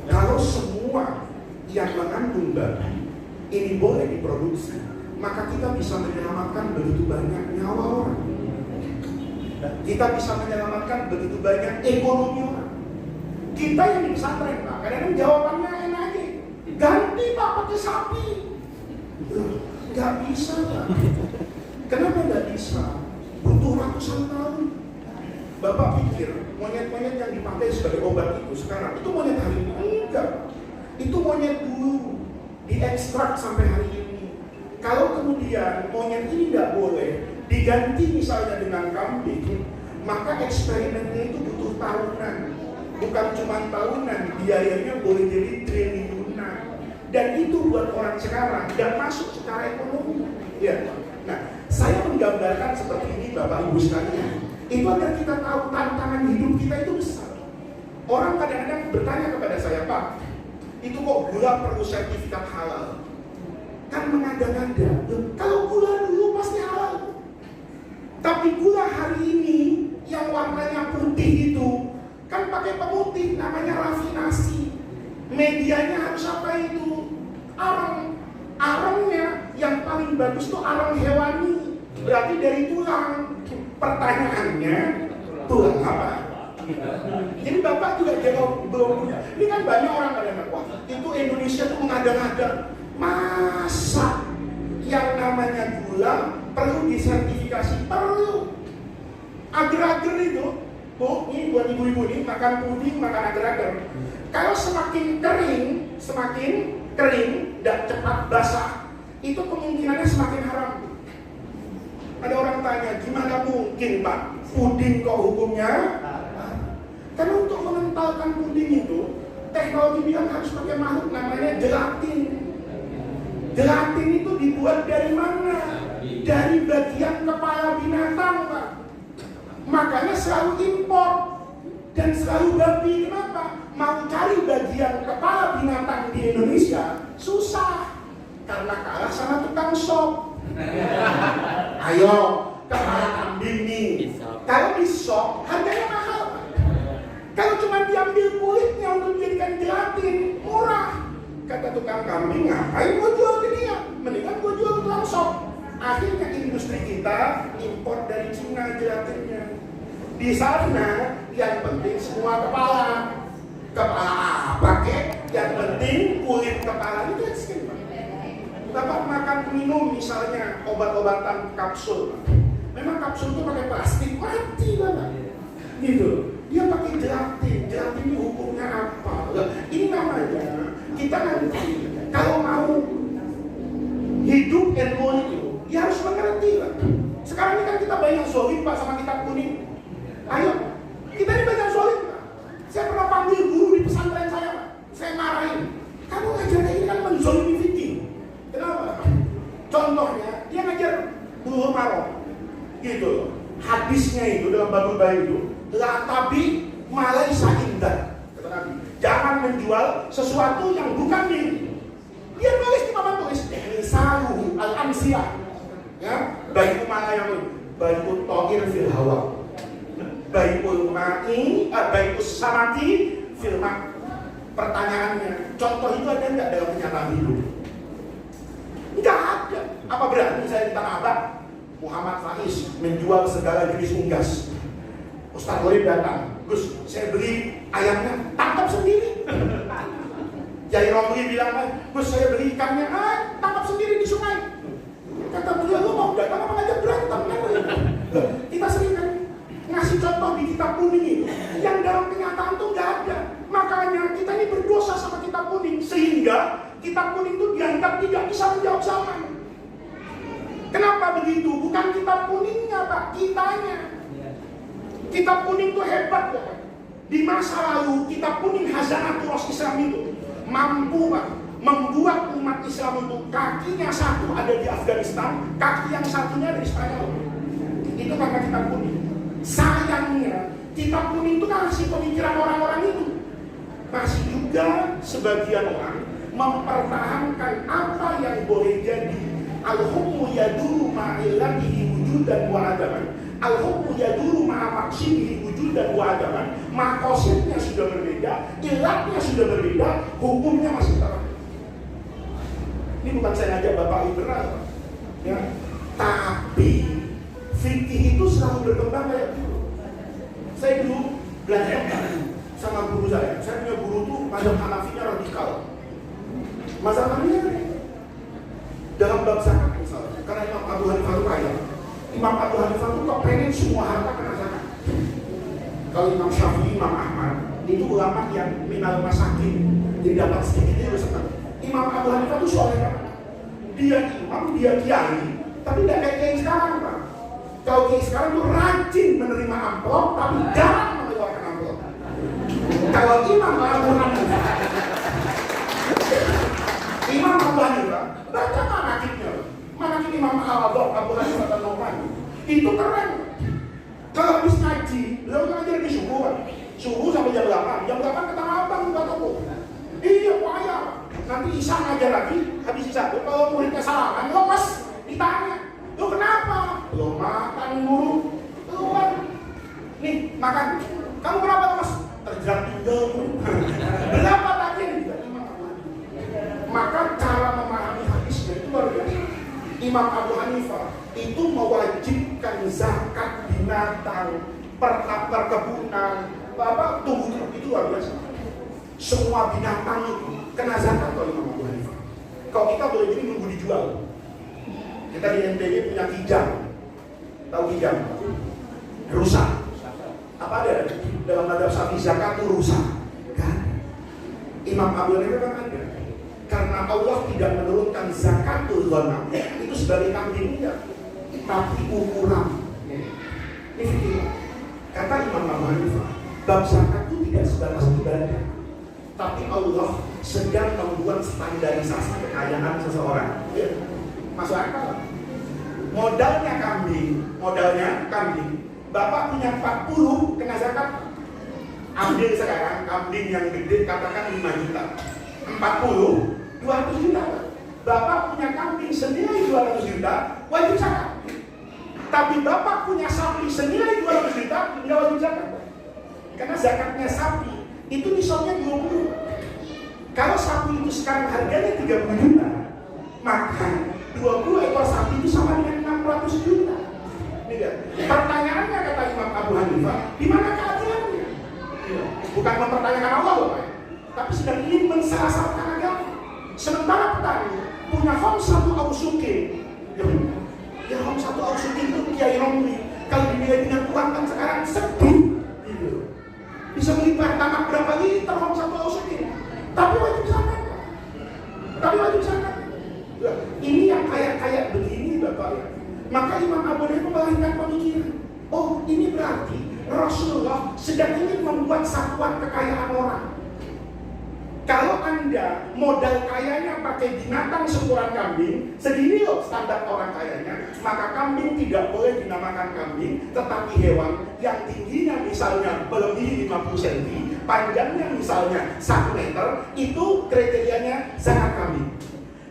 Kalau semua yang mengandung babi ini boleh diproduksi, maka kita bisa menyelamatkan begitu banyak nyawa orang. Kita bisa menyelamatkan begitu banyak ekonomi orang. Kita yang di pesantren, Pak, kadang-kadang jawabannya enak aja. Ganti, Pak, pakai sapi. Gak bisa, Pak. Kenapa gak bisa? Butuh ratusan tahun. Bapak pikir monyet-monyet yang dipakai sebagai obat itu sekarang, itu monyet hari ini? Enggak. Itu monyet dulu, diekstrak sampai hari ini. Kalau kemudian monyet ini nggak boleh diganti misalnya dengan kambing, maka eksperimennya itu butuh tahunan. Bukan cuma tahunan, biayanya boleh jadi triliunan. Dan itu buat orang sekarang nggak masuk secara ekonomi. Ya. Nah, saya menggambarkan seperti ini, Bapak Ibu sekalian. Itu agar kita tahu tantangan hidup kita itu besar. Orang kadang-kadang bertanya kepada saya, Pak, itu kok gula perlu sertifikat halal? Kan mengada-ngada. Kalau gula dulu pasti halal. Tapi gula hari ini yang warnanya putih itu kan pakai pemutih, namanya rafinasi. Medianya harus apa itu? Arang. Arangnya yang paling bagus itu arang hewani. Berarti dari tulang. Pertanyaannya, tulang apa? Jadi Bapak juga belum punya. Ini kan banyak orang kadang-kadang, wah itu Indonesia tuh mengada-ngada. Masa yang namanya gula perlu disertifikasi? Perlu. Agar-agar itu, Bu, ini buat ibu-ibu nih, makan puding, makan agar-agar. Kalau semakin kering dan cepat basah, itu kemungkinannya semakin haram. Ada orang tanya, gimana mungkin Pak, puding kok hukumnya? Karena untuk mengentalkan puding itu, teknologi bilang harus pakai makhluk namanya gelatin. Gelatin itu dibuat dari mana? Dari bagian kepala binatang, Pak. Makanya selalu impor dan selalu babi. Kenapa? Mau cari bagian kepala binatang di Indonesia susah karena kalah sama tukang sop. Ayo, kepala kambing nih. Kalau di sop harganya mahal. Kalau cuma diambil kulitnya untuk dijadikan gelatin, murah. Kata tukang kambing, ngapain gue jual ke dia? Mendingan gue jual ke tukang sop. Akhirnya industri kita impor dari Cina gelatinnya. Di sana yang penting semua kepala. Kepala apa kek? Yang penting kulit kepala itu skin. Bapak makan minum misalnya obat-obatan kapsul. Memang kapsul itu pakai plastik, mati Bapak. Gitu. Dia pakai gelatin. Gelatin ini hukumnya apa? Ini namanya kita nanti kalau mau hidup ilmu itu, ya harus mengerti lah. Sekarang ini kan kita banyak zolim Pak sama kitab kuning. Ayo, kita ini banyak zolim Pak. Saya pernah panggil guru di pesantren saya Pak. Saya marahin. Kamu ngajarnya ini kan menzolimi fikih. Kenapa? Contohnya, dia ngajar Bulughul Maram. Gitu. Hadisnya itu dalam babul bayi itu, la tabi malaisa indah. Kata Nabi, jangan menjual sesuatu yang bukan milik. Dia nulis di papan tulis, saluhu al-amsiyah. Ya, baikul mana yang baikul tohir fil hawa, baikul ma'i, baikul samati fil ma'. Pertanyaannya, contoh itu ada nggak dalam kenyataan hidup? Nggak ada. Apa berarti saya di Tanah Abang, Muhammad Faiz menjual segala jenis unggas? Ustaz Gorib datang, Gus, saya beli ayamnya, tangkap sendiri. Jai Romli bilang, Gus saya beli ikannya, tangkap sendiri di sungai. Kata beliau, lu mau datang apa ngajak berantem? Kita sering kan ngasih contoh di kitab kuning itu, yang dalam kenyataan tuh nggak ada. Makanya kita ini berdosa sama kitab kuning, sehingga kitab kuning itu dianggap tidak bisa menjawab zaman. Kenapa begitu? Bukan kitab kuningnya Pak, kitanya. Kitab kuning itu hebat Pak. Di masa lalu kitab kuning Hazanatul Islam itu mampu Pak membuat umat Islam untuk kakinya satu ada di Afghanistan, kaki yang satunya ada di Spanyol. Itu karena kitab kuning. Sayangnya kitab kuning itu masih pemikiran orang-orang itu. Masih juga sebagian orang mempertahankan apa yang boleh jadi. Al-hukmu yaduru ma'ilatihi wujudan wa adaman. Al-hukmu yaduru ma'amaksidihi wujudan wa adaman. Makosidnya sudah berbeda, ilatnya sudah berbeda, hukumnya masih tetap. Ini bukan saya ngajak Bapak liberal, ya. Tapi fikih itu selalu berkembang kayak gitu. Saya dulu belajar sama guru saya. Saya punya guru tuh mazhab Hanafinya radikal. Mazhab Hanafinya dalam bab zakat misalnya, karena Imam Abu Hanifah itu kaya. Imam Abu Hanifah itu kok pengen semua harta kena zakat. Kalau Imam Syafi'i, Imam Ahmad itu ulama yang minal masakin, jadi dapat sedikitnya udah senang. Imam Abu Hanifah itu soalnya dia imam, dia kiai, tapi tidak kayak kiai sekarang Pak. Kalau kiai sekarang itu rajin menerima amplop, tapi jarang mengeluarkan amplop. Kalau Imam Abu Hanifah, Imam Abu Hanifah, baca manakibnya, manakib Imam Abu Hanifah dan Nu'man, itu keren. Kalau habis ngaji, beliau ngajar di subuh sampai jam 8, jam 8 ke Tanah Abang buka toko. Iya, payah. Nanti Isa ngajar lagi, habis Isa, kalau muridnya salaman, lo mas ditanya, lo kenapa? Lo makan dulu, keluar. Nih, makan. Kamu kenapa mas? Terjerat tinggal. Berapa tadi? Maka cara memahami hadisnya itu luar biasa. Imam Abu Hanifah itu mewajibkan zakat binatang, perkebunan, Bapak tunggu terus, itu luar biasa. Semua binatang itu kena zakat kalau Imam Abu Hanifah. Kalau kita boleh jadi nunggu dijual. Kita di NTB punya kijang. Tahu kijang? Rusa. Apa ada dalam mazhab Syafi'i zakat itu rusa? Kan? Imam Abu Hanifah kan ada. Karena Allah tidak menurunkan zakatul ghanam itu sebagai kambing tidak, tapi ukuran. Ini fikih. Kata Imam Abu Hanifah, bab zakat itu tidak sebatas ibadah, tapi Allah sedang membuat standarisasi kekayaan seseorang. Ya, masuk akal. Modalnya kambing. Bapak punya 40 kena zakat. Ambil sekarang kambing yang gede, katakan 5 juta. 40, 200 juta. Bapak punya kambing senilai 200 juta, wajib zakat. Tapi Bapak punya sapi senilai 200 juta, tidak wajib zakat. Karena zakatnya sapi itu nisabnya 20. Kalau sapi itu sekarang harganya 30 juta, maka 20 ekor sapi itu sama dengan 600 juta. Pertanyaannya kata Imam Abu Hanifah, di mana keadilannya? Bukan mempertanyakan Allah, Bapak, tapi sedang ingin mensalasarkan agama. Sementara petani punya hom 1 ausuke, ya hom 1 ausuke itu Kiai Romli, kalau dinilai dengan uang kan sekarang sedih. Bisa beli bahan tamak berapa liter hom 1 ausuke, tapi wajib zakat. Ini yang kayak begini, Bapak ya. Maka Imam Abu Hanifah melahirkan pemikiran, oh ini berarti Rasulullah sedang ingin membuat satuan kekayaan orang. Kalau Anda modal kayanya pakai binatang seukuran kambing, segini loh standar orang kayanya, maka kambing tidak boleh dinamakan kambing, tetapi hewan yang tingginya misalnya melebihi 50 cm, panjangnya misalnya 1 meter, itu kriterianya zakat kambing.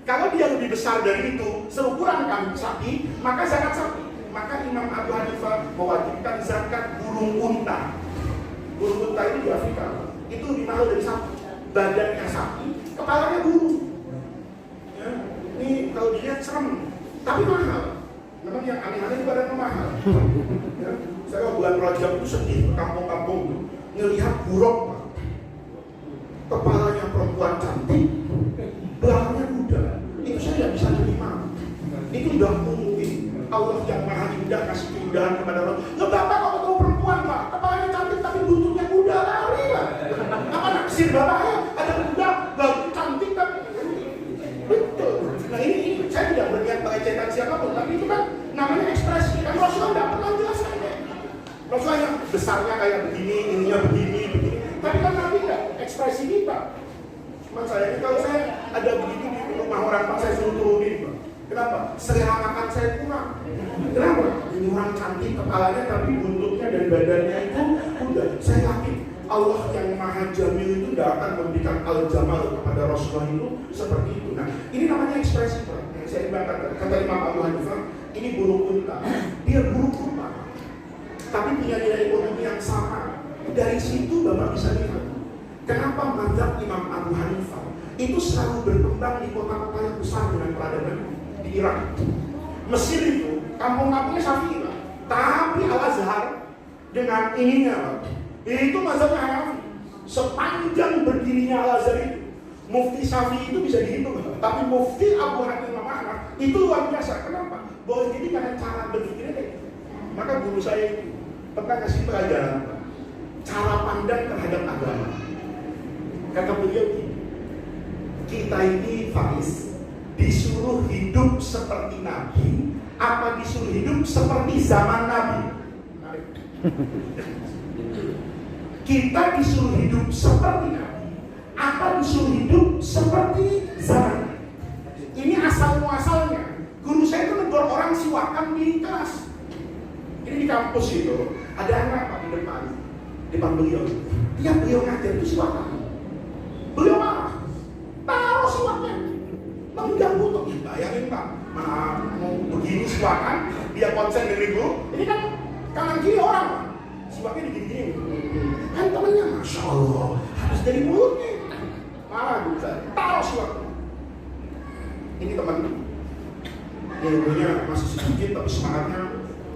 Kalau dia lebih besar dari itu, seukuran kambing sapi, maka zakat sapi. Maka Imam Abu Hanifah mewajibkan zakat burung unta. Burung unta itu di Afrika, itu lebih mahal dari sapi. Badannya sapi, kepalanya burung. Ya, ini kalau dilihat serem, tapi mahal. Memang yang aneh-aneh itu badannya mahal. Ya, saya bulan Rajab itu sedih ke kampung-kampung, ngelihat burung, kepalanya perempuan cantik, belakangnya kuda. Itu saya tidak bisa terima. Itu udah mungkin Allah yang maha indah kasih keindahan kepada orang. Loh Bapak kalau ketemu perempuan Pak, kepalanya cantik tapi buntutnya kuda, lari Pak. Apa naksir Bapak ya? Ada kuda, bagus, cantik tapi betul. Nah ini saya tidak berniat mengecewakan siapapun, tapi itu kan namanya ekspresi. Kan Rasulullah tidak pernah jelaskan ya. Rasulullah yang besarnya kayak begini, ininya begini. Tapi kan Nabi enggak, ekspresi kita. Cuma saya ini kalau saya ada begitu di rumah orang Pak, saya suruh turunin Pak. Kenapa? Selera makan saya kurang. Kenapa? Ini orang cantik kepalanya tapi buntutnya dan badannya itu udah. Saya yakin Allah yang maha jamil itu tidak akan memberikan al-jamal kepada Rasulullah itu seperti itu. Nah ini namanya ekspresi Pak. Yang saya ibaratkan kata Imam Abu Hanifah, ini burung unta. Dia burung unta, tapi punya nilai ekonomi yang sama. Dari situ Bapak bisa lihat kenapa mazhab Imam Abu Hanifah itu selalu berkembang di kota-kota yang besar dengan peradaban. Di Irak, Mesir itu kampung-kampungnya Syafi'i Pak, tapi Al-Azhar dengan ininya Pak, itu mazhabnya Hanafi. Sepanjang berdirinya Al-Azhar itu, Mufti Syafi'i itu bisa dihitung, tapi Mufti Abu Hanifah itu luar biasa. Kenapa? Boleh jadi karena cara berpikirnya kayak gitu. Maka guru saya itu pernah kasih pelajaran Pak, cara pandang terhadap agama. Kata beliau gini, kita ini Faiz disuruh hidup seperti Nabi, apa disuruh hidup seperti zaman Nabi? Kita disuruh hidup seperti Nabi, apa disuruh hidup seperti zaman? Ini asal muasalnya. Guru saya itu negur orang siwakan di kelas. Ini di kampus itu ada anak Pak di depan beliau. Tiap beliau ngajar itu siwakan. Beliau marah, taruh siwaknya. Mengganggu tuh, bayangin Pak, mau begini siwakan, dia konsen dengan guru, ini kan kanan kiri orang Pak, siwaknya digini-gini, kan temennya, Masya Allah, harus dari mulutnya, marah guru saya, taruh siwaknya. Ini teman, ilmunya masih sedikit tapi semangatnya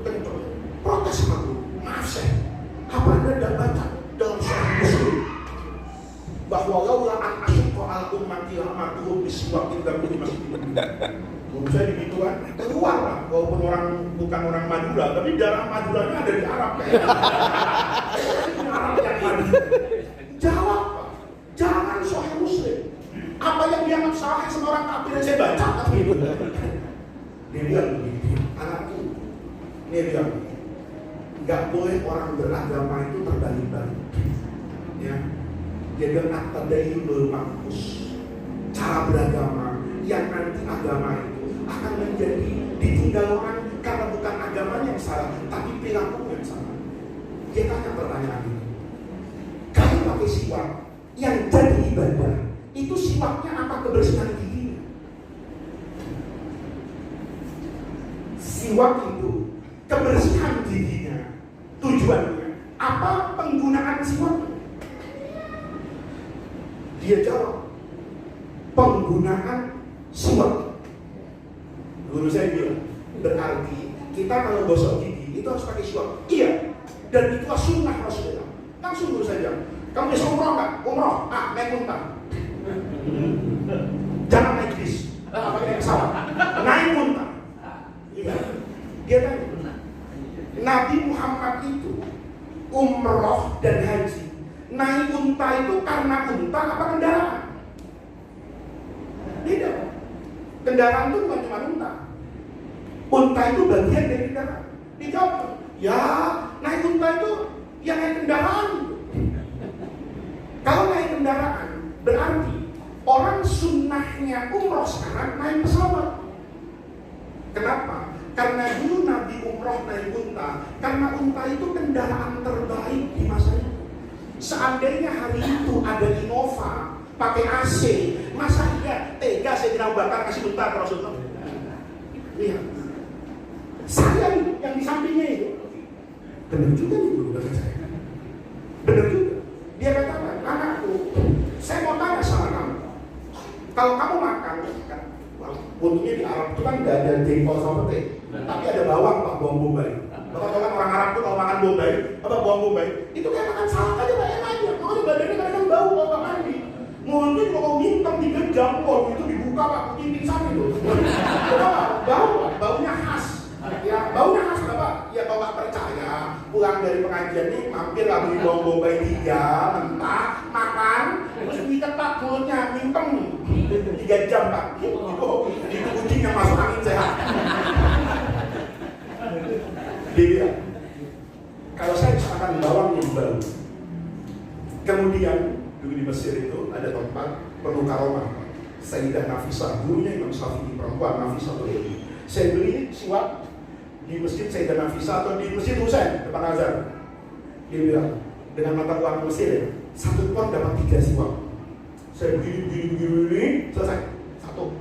kencang, protes sama guru, maaf saya, apa Anda tidak baca dalam bahwa laula an asyqa al ummati lamatuhum biswak inda kulli masjidin. Guru saya begitu kan, keluar lah, walaupun bukan orang Madura, tapi darah Maduranya ada di Arab kayaknya. Arab yang Madura. Jawab Pak, jangan Sahih Muslim. Apa yang dianggap salah sama orang kafir yang saya baca kan gitu. Dia bilang begini, anakku, dia bilang nggak boleh orang beragama itu terbalik-balik. Ya, dia bilang at-tadayyunul maqbus, cara beragama yang nanti agama itu akan menjadi ditinggal orang karena bukan agamanya yang salah, tapi perilaku yang salah. Dia tanya pertanyaan itu, kamu pakai siwak yang jadi ibadah, itu siwaknya apa kebersihan gigi? Siwak itu kebersihan giginya, tujuannya apa? Penggunaan siwak? Dia jawab, penggunaan siwak. Guru saya bilang, berarti kita kalau gosok gigi itu harus pakai siwak. Iya, dan itu sunnah Rasulullah. Langsung guru saya bilang, kamu bisa umroh nggak? Umroh, naik muntah. Jangan naik bis, pakai pesawat, naik muntah. Iya, dia tanya, Nabi Muhammad itu umroh dan haji, naik unta itu karena unta apa kendaraan? Tidak. Kendaraan itu bukan cuma unta. Unta itu bagian dari kendaraan. Dijawab, ya naik unta itu ya naik kendaraan. Kalau naik kendaraan berarti orang sunnahnya umroh sekarang naik pesawat. Kenapa? Karena dulu Nabi umroh naik unta. Karena unta itu kendaraan terbaik di masa itu. Seandainya hari itu ada Innova pakai AC, masa iya tega saya kira bakar kasih unta ke Rasulullah? Lihat, saya yang di sampingnya itu benar juga nih guru bahasa saya. Benar juga. Dia katakan, anakku, saya mau tanya sama kamu. Kalau kamu makan, kan, untungnya di Arab itu kan nggak ada jengkol sama pete, tapi ada bawang Pak, bawang bombay. Bapak tahu kan orang Arab tuh kalau makan bombay, apa bawang bombay, itu kayak makan salad aja banyak aja. Makanya badannya kadang-kadang bau kalau mandi. Mungkin kalau mintam 3 jam, itu dibuka Pak, kucing sana itu. Bau, baunya khas. Ya, baunya khas Bapak. Ya kalau nggak percaya, pulang dari pengajian nih, mampir lah beli bawang bombay 3, mentah, makan, terus diketak mulutnya, mintam 3 jam Pak. Itu kucing yang masuk angin sehat. Dia, kalau saya misalkan bawang yang baru, kemudian dulu di Mesir itu ada tempat penuh karomah, Sayyidah Nafisah, gurunya Imam Syafi'i, perempuan Nafisah tuh. Saya beli siwak di masjid Sayyidah Nafisah atau di Masjid Husain depan Azhar. Dia bilang dengan mata uang Mesir ya, 1 pot dapat 3 siwak. Saya begini, selesai 1.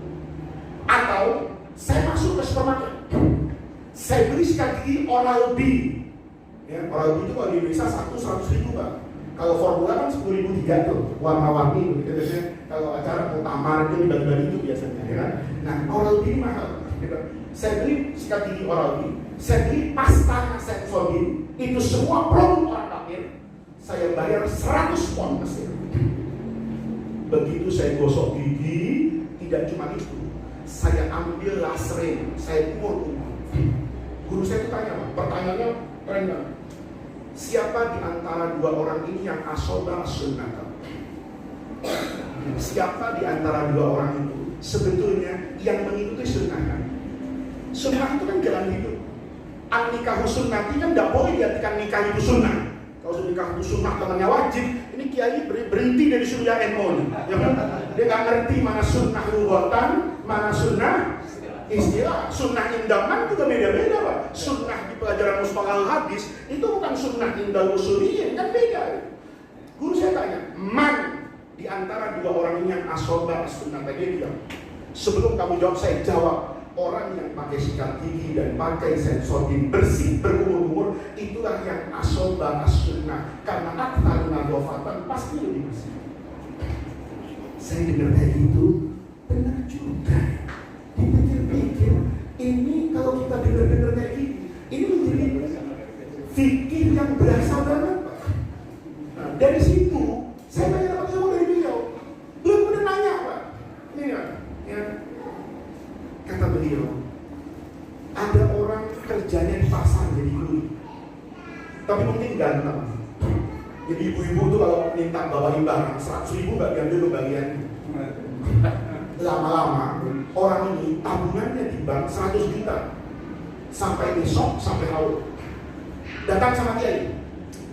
Atau saya masuk ke supermarket, saya beli sikat gigi Oral-B. Ya, Oral-B itu kalau di Indonesia 100.000 Pak. Kalau formula kan 10.003 tuh, warna-warni gitu. Biasanya kalau acara muktamar itu dibagi-bagi itu biasanya, ya kan? Nah, Oral-B ini mahal. Gitu. Saya beli sikat gigi Oral-B, saya beli pasta Sensodyne, itu semua produk orang kafir. Saya bayar 100 pon Mesir. Begitu saya gosok gigi, tidak cuma itu, saya ambil lasrin, saya umur. Guru saya itu tanya, pertanyaannya keren banget. Siapa di antara 2 orang ini yang asoba sunnah? Siapa di antara 2 orang itu sebetulnya yang mengikuti sunnah? Sunnah itu kan jalan hidup. An-nikahu sunnati kan tidak boleh diartikan nikah itu sunnah. Kalau nikah itu sunnah temannya wajib, ini kiai berhenti dari surya NU. Ya kan? Dia nggak ngerti mana sunnah lughatan, mana sunnah istilah. Sunnah indaman juga beda-beda Pak. Sunnah di pelajaran mustalahul hadis itu bukan sunnah indal usuliyyin, kan beda. Guru saya tanya, man di antara 2 orang ini yang asoba sunnah? Tadi dia, sebelum kamu jawab saya jawab, orang yang pakai sikat gigi dan pakai Sensodyne bersih berumur-umur itulah yang asoba sunnah, karena aktar nadofatan pasti lebih bersih. Saya dengar kayak gitu, benar juga. Dipikir-pikir, ini kalau kita dengar-dengar kayak gini, ini menjadi fikih yang berasa banget Pak. Nah, dari situ saya tanya apa kamu dari dia, kerjanya di pasar jadi kulit. Tapi mungkin ganteng. Jadi ibu-ibu tuh kalau minta bawain barang 100.000 nggak diambil bagiannya. Lama-lama orang ini tabungannya di bank 100 juta sampai besok, sampai haul. Datang sama Kiai,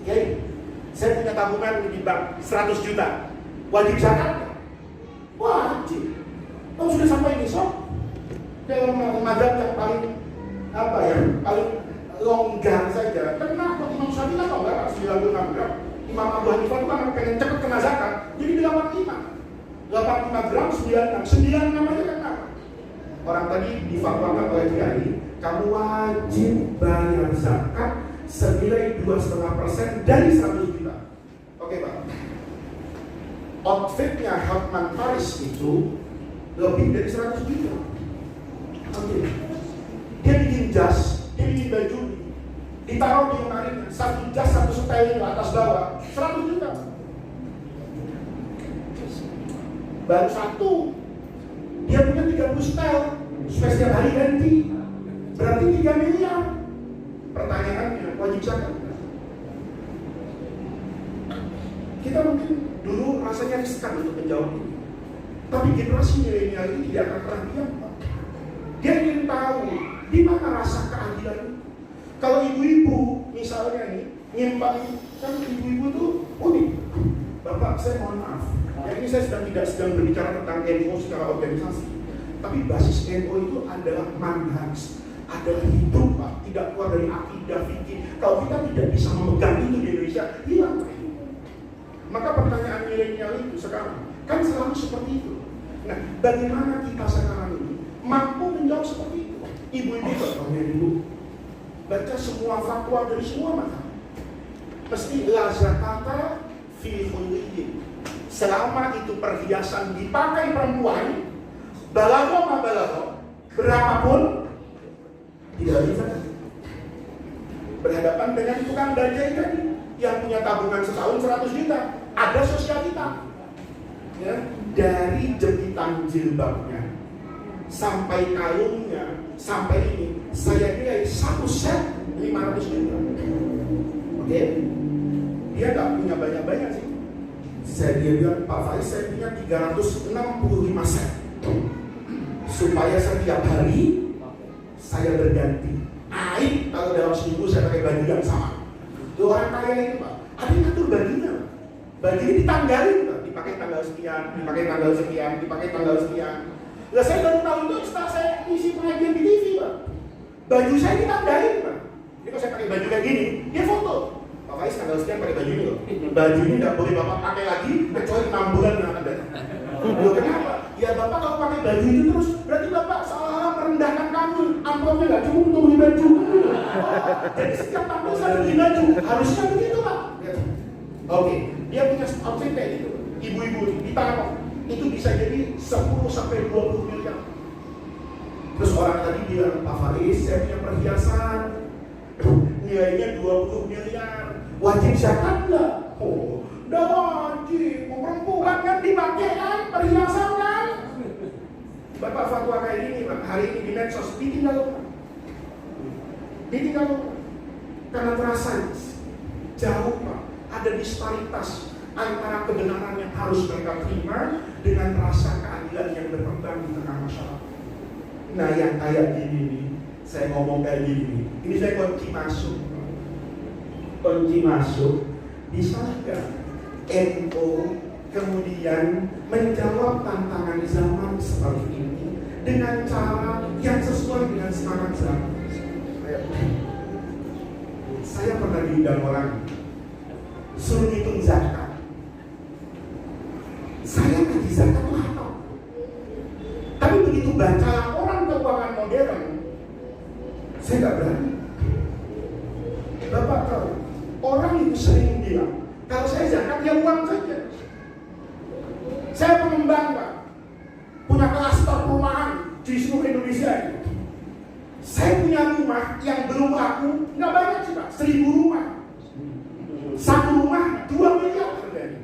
Kiai, saya punya tabungan di bank 100 juta, wajib zakat? Wajib. Kalau sudah sampai besok, dalam mazhab yang paling paling longgar saja. Kenapa Imam Syafi'i kan enggak 96 gram? Imam Abu Hanifah itu kan pengen cepat kena zakat, jadi 85 gram 96 aja kan apa? Orang tadi difatwakan oleh Kiai, kamu wajib bayar zakat senilai 2,5% dari 100 juta. Oke Pak. Outfitnya Hotman Paris itu lebih dari 100 juta. Oke. Dia bikin jas, dia bikin baju, ditaruh di lemarinya, satu jas, satu seteling atas bawah, 100 juta. Baru satu, dia punya 30 setel, supaya setiap hari ganti, berarti 3 miliar. Pertanyaannya, wajib zakat? Kita mungkin dulu rasanya riskan untuk menjawab ini, tapi generasi milenial ini tidak akan pernah diam. Dia ingin tahu di mana rasa keadilan. Kalau ibu-ibu misalnya nih nyimpang, kan ibu-ibu tuh unik. Bapak, saya mohon maaf, ya ini saya tidak sedang berbicara tentang NU secara organisasi, tapi basis NU itu adalah manhaj, adalah hidup Pak, tidak keluar dari akidah fikih. Kalau kita tidak bisa memegang itu di Indonesia, hilang. Maka pertanyaan milenial itu sekarang kan selalu seperti itu. Nah, bagaimana kita sekarang ini mampu menjawab seperti itu? Ibu-ibu contohnya dulu baca semua fatwa dari semua mazhab, mesti la zakata fi khulliyin. Selama itu perhiasan dipakai perempuan, balagho ma balagho, berapapun tidak bisa. Berhadapan dengan tukang bajai tadi yang punya tabungan setahun 100 juta, ada sosialita. Ya, dari jepitan jilbabnya sampai kalungnya sampai ini, saya nilai satu set 500 juta. Oke? Dia nggak punya banyak-banyak sih. Dia bilang, Pak Faiz, saya punya 365 set. Supaya setiap hari saya berganti. Aib kalau dalam seminggu saya pakai baju yang sama. Itu orang kaya itu Pak, ada yang ngatur bajunya. Bajunya ditanggalin Pak, dipakai tanggal sekian, dipakai tanggal sekian, dipakai tanggal sekian. Lah saya baru tahu itu setelah saya isi pengajian di TV Pak. Baju saya ditanggalin Pak. Jadi kalau saya pakai baju kayak gini, dia foto. Pak Faiz tanggal sekian pakai baju ini loh. Baju ini tidak boleh Bapak pakai lagi kecuali 6 bulan yang akan datang. Loh kenapa? Ya Bapak kalau pakai baju itu terus berarti Bapak seolah-olah merendahkan kami. Amplopnya nggak cukup untuk beli baju. Jadi setiap tampil saya beli baju. Harusnya begitu Pak. Oke, dia punya outfit kayak gitu. Ibu-ibu ditaruh itu bisa jadi 10 sampai 20 miliar. Terus orang tadi bilang, Pak Faiz, saya punya perhiasan nilainya 20 miliar. Wajib zakat nggak? Oh, udah wajib. Perempuan kan dipakai kan, perhiasan kan. Bapak fatwa kayak gini Pak, hari ini di medsos ditinggal. Karena terasa jauh Pak, ada disparitas antara kebenaran yang harus mereka terima dengan rasa keadilan yang berkembang di tengah masyarakat. Nah yang kayak gini nih, saya ngomong kayak gini, ini saya kunci masuk, bisa nggak NU kemudian menjawab tantangan zaman seperti ini dengan cara yang sesuai dengan semangat zaman. Saya pernah diundang orang suruh hitung zakat. Saya ngaji zakat tuh hafal. Tapi begitu baca laporan keuangan modern, saya nggak berani. Bapak tahu, orang itu sering bilang, kalau saya zakat ya uang saja. Saya pengembang Pak, punya klaster perumahan di seluruh Indonesia ini. Saya punya rumah yang belum laku, nggak banyak sih Pak, 1000 rumah. Satu rumah 2 miliar harganya.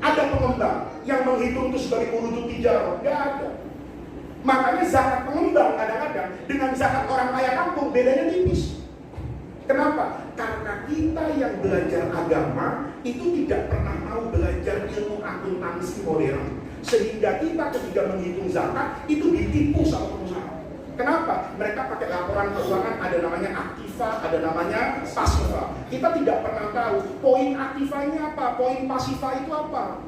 Ada pengembang yang menghitung itu sebagai urut tijarah, nggak ada. Makanya zakat pengembang kadang-kadang dengan zakat orang kaya kan kampung, bedanya tipis. Kenapa? Karena kita yang belajar agama itu tidak pernah mau belajar ilmu akuntansi modern, sehingga kita ketika menghitung zakat itu ditipu sama pengusaha. Kenapa? Mereka pakai laporan keuangan, ada namanya aktiva, ada namanya pasiva. Kita tidak pernah tahu poin aktivanya apa, poin pasiva itu apa.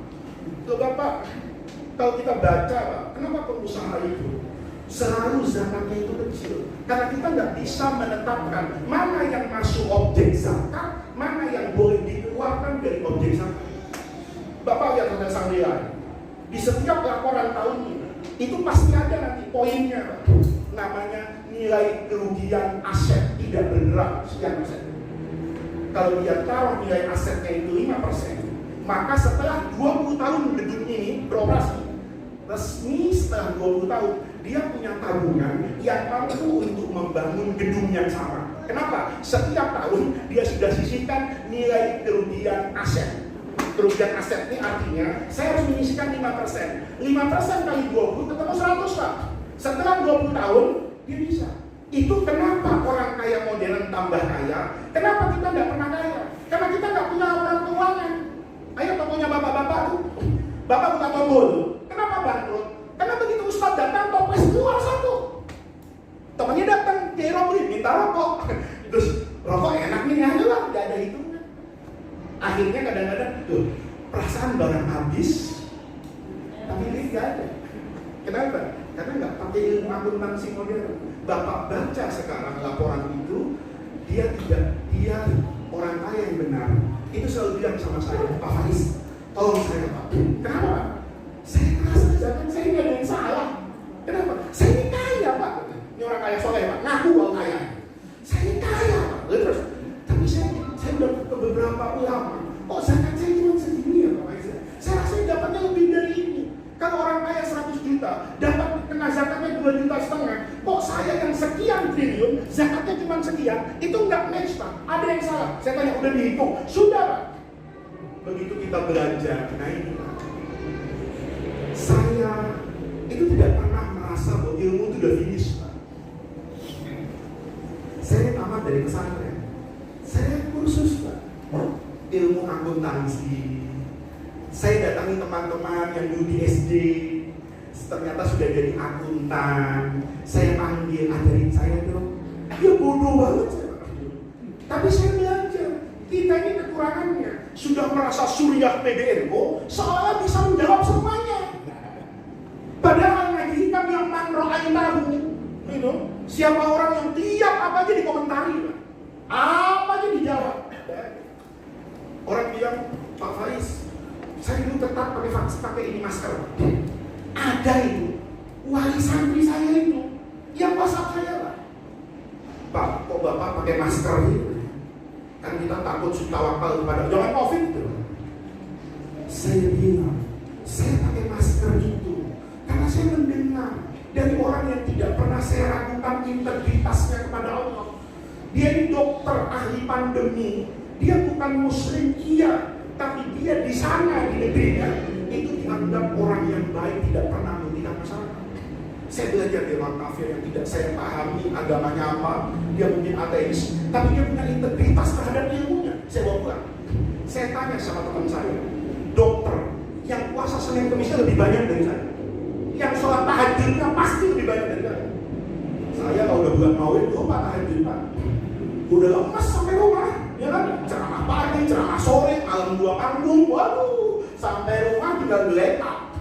Loh Bapak, kalau kita baca, kenapa pengusaha itu selalu zakatnya itu kecil? Karena kita nggak bisa menetapkan mana yang masuk objek zakat, mana yang boleh dikeluarkan dari objek zakat. Bapak lihat tentang sang nilai. Di setiap laporan tahun ini, itu pasti ada nanti poinnya, Pak. Namanya nilai kerugian aset tidak bergerak sekian persen. Kalau dia taruh nilai asetnya itu 5%, maka setelah 20 tahun gedung ini beroperasi, resmi setelah 20 tahun, dia punya tabungan yang mampu untuk membangun gedung yang sama. Kenapa? Setiap tahun dia sudah sisihkan nilai kerugian aset. Kerugian aset ini artinya saya harus menyisihkan 5%. 5% kali 20 ketemu 100 Pak. Setelah 20 tahun dia bisa. Itu kenapa orang kaya modern tambah kaya? Kenapa kita nggak pernah kaya? Karena kita nggak punya laporan keuangan. Ayo tokonya bapak-bapak tuh. Bapak buka toko tuh. Kenapa bangkrut? Karena begitu Ustadz datang, toples keluar satu. Temannya datang, Kiai Romli minta rokok. Terus rokok enaknya nih aja lah, nggak ada hitungan. Akhirnya kadang-kadang tuh perasaan barang habis, tapi ini nggak ada. Kenapa? Karena nggak pakai ilmu akuntansi modern. Bapak baca sekarang laporan itu, dia orang kaya yang benar. Itu selalu bilang sama saya, Pak Faris, tolong saya Pak. Kenapa? Saya merasa jangan saya nggak ada yang salah. Kenapa? Saya ini kaya Pak. Ini orang kaya soleh Pak. Ngaku kalau kaya. Saya ini kaya Pak. Terus, tapi saya udah ke beberapa ulama. Kok zakat saya cuma segini ya Pak Faris? Saya rasa dapatnya lebih dari ini. Kalau orang kaya 100 juta, dapat kena zakatnya 2,5 juta. Kok saya yang sekian triliun, zakatnya cuma sekian? Itu nggak match Pak. Ada yang salah. Saya tanya, udah dihitung? Sudah Pak. Begitu kita belajar, nah ini Pak. Saya itu tidak pernah merasa bahwa ilmu itu udah finish Pak. Saya tamat dari pesantren. Saya kursus Pak. Ilmu akuntansi. Saya datangi teman-teman yang dulu di SD, ternyata sudah jadi akuntan. Saya panggil, ajarin saya dong. Dia bodoh banget saya. Tapi saya belajar. Kita ini kekurangannya. Sudah merasa suriah PBNU, seolah bisa menjawab semuanya. Padahal ngaji hitam yang manro'ain tahu. Itu, siapa orang yang tiap apa aja dikomentari. Apa aja dijawab. Orang bilang, Pak Faris, saya dulu tetap pakai ini masker. Ada itu wali santri saya itu yang WhatsApp saya Pak. Pak, kok Bapak pakai masker itu? Kan kita takut tawakal kepada jangan COVID itu. Saya bilang, saya pakai masker itu karena saya mendengar dari orang yang tidak pernah saya ragukan integritasnya kepada Allah. Dia ini dokter ahli pandemi. Dia bukan muslim, iya, tapi dia di sana di negerinya itu dianggap orang yang baik, tidak pernah merugikan masyarakat. Saya belajar dari orang kafir yang tidak saya pahami agamanya apa, dia mungkin ateis, tapi dia punya integritas terhadap ilmunya. Saya bawa pulang. Saya tanya sama teman saya, dokter yang puasa Senin Kemisnya lebih banyak dari saya, yang sholat tahajudnya pasti lebih banyak dari saya. Saya kalau udah bulan Maulid, lupa tahajud Pak. Udah lemas sampai rumah. Ya kan, ceramah pagi, ceramah sore, malam 2 panggung, waduh, sampai rumah tinggal geletak.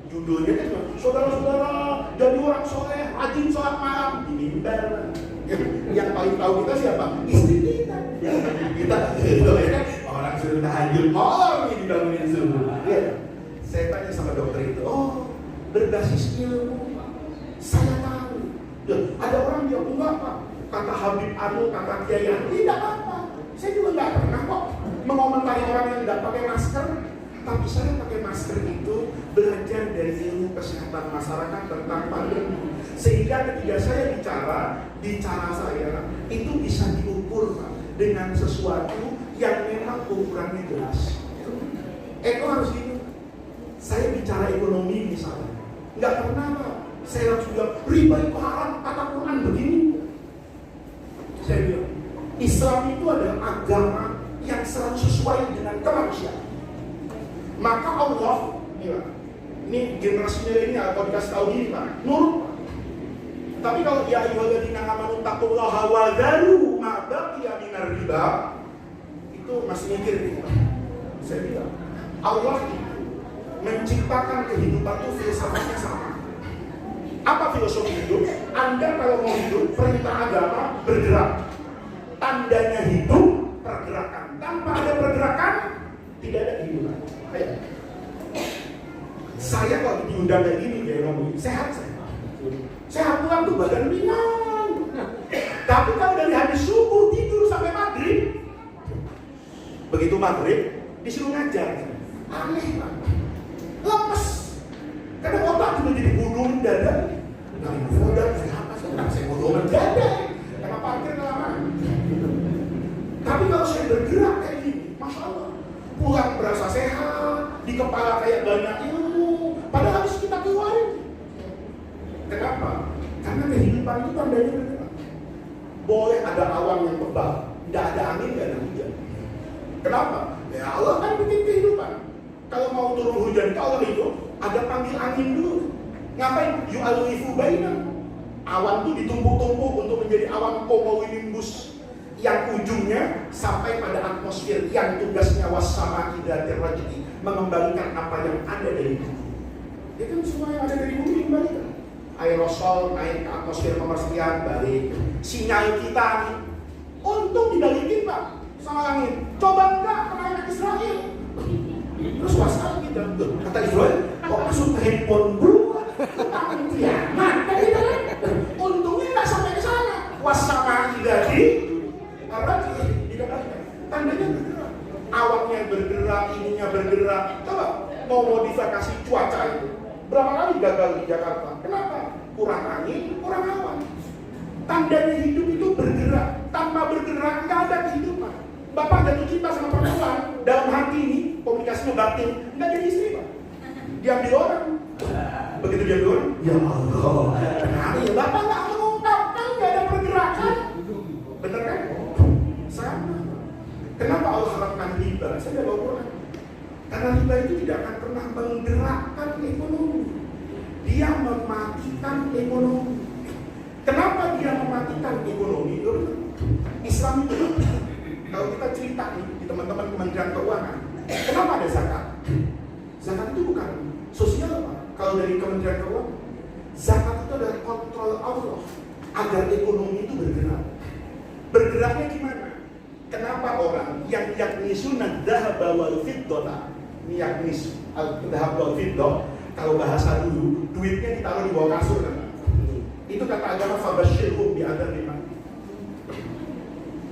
Judulnya kan, saudara-saudara, jadi orang soleh, rajin sholat malam, di mimbar. Yang paling tahu kita siapa? Istri kita. Kita, itu ya kan, orang suruh tahajud malam ini dibangunin subuh. Ya, saya tanya sama dokter itu, oh, berbasis ilmu, saya tahu. Ya, ada orang yang enggak Pak, kata Habib Anu, kata Kiai Anu, tidak apa. Saya juga nggak pernah kok mengomentari orang yang nggak pakai masker. Tapi saya pakai masker itu belajar dari ilmu kesehatan masyarakat tentang pandemi. Sehingga ketika saya bicara saya itu bisa diukur Pak, dengan sesuatu yang memang ukurannya jelas. Itu harus gitu. Saya bicara ekonomi misalnya, nggak pernah Pak. Saya langsung bilang riba itu haram, kata Quran begini. Saya bilang, Islam itu adalah agama yang selalu sesuai dengan kemanusiaan. Maka Allah, ini generasi milenial kalau dikasih tahu gini Pak, nurut Pak. Tapi kalau ya ayyuhalladzina amanu taqullaha wa dharu ma baqiya minar riba, itu masih mikir nih Pak. Saya bilang, Allah itu menciptakan kehidupan itu filsafatnya sama. Apa filosofi hidup? Anda kalau mau hidup, perintah agama bergerak. Tandanya hidup, pergerakan. Tanpa ada pergerakan, tidak ada kehidupan. Ayo. Saya kalau diundang kayak gini, kayak ngomong, sehat saya. Sehat pulang tuh badan ringan. Tapi kalau dari habis subuh tidur sampai maghrib, begitu maghrib disuruh ngajar. Aneh Pak. Lemes. Karena otak juga jadi bodoh dada. Nah, bodoh kenapa? Saya bodoh dada. Karena parkir kelamaan. Tapi kalau saya bergerak kayak gini, Masya Allah, pulang berasa sehat, di kepala kayak banyak ilmu, padahal harus kita keluarin. Kenapa? Karena kehidupan itu tandanya bergerak. Boleh ada awan yang tebal, tidak ada angin, tidak ada hujan. Kenapa? Ya Allah kan bikin kehidupan. Kalau mau turun hujan ke Allah itu, ada panggil angin dulu. Ngapain? Yu'alifu bainam. Awan itu ditumpuk-tumpuk untuk menjadi awan cumulonimbus yang ujungnya sampai pada atmosfer yang tugasnya wassama idatir raj'i, mengembalikan apa yang ada dari bumi. Itu semua yang ada dari bumi kembalikan. Aerosol naik ke atmosfer nomor sekian, balik. Sinyal kita nih, untung dibalikin Pak sama langit. Coba enggak kena anak Israel. Terus wasal kita, kata Israel, kok masuk ke handphone gua? Tentang kiamat, kan gitu kan? Untungnya nggak sampai ke sana. Wassama idati dikatakan, tandanya bergerak. Awannya bergerak, ininya bergerak. Coba mau modifikasi cuaca itu, berapa kali gagal di Jakarta? Kenapa? Kurang angin, kurang awan. Tandanya hidup itu bergerak. Tanpa bergerak nggak ada kehidupan. Bapak jatuh cinta sama perempuan, dalam hati ini komunikasinya batin, nggak jadi istri Pak. Diambil orang. Begitu diambil orang, ya Allah. Nah, ya Bapak nggak mengungkapkan, nggak ada pergerakan. Bener kan? Sama. Kenapa Allah haramkan riba? Saya bawa Quran. Karena riba itu tidak akan pernah menggerakkan ekonomi. Dia mematikan ekonomi. Kenapa dia mematikan ekonomi? Islam itu, kalau kita cerita nih di teman-teman Kementerian Keuangan, kenapa ada zakat? Zakat itu bukan sosial Pak. Kalau dari Kementerian Keuangan, zakat itu adalah kontrol Allah agar ekonomi itu bergerak. Bergeraknya gimana? Kenapa orang yang yaknisuna dhahaba wal fiddata, yaknis al-dhahab wal fiddah, kalau bahasa dulu, duitnya ditaruh di bawah kasur kan? Itu kata agama fabasyirhum bi adzabin alim.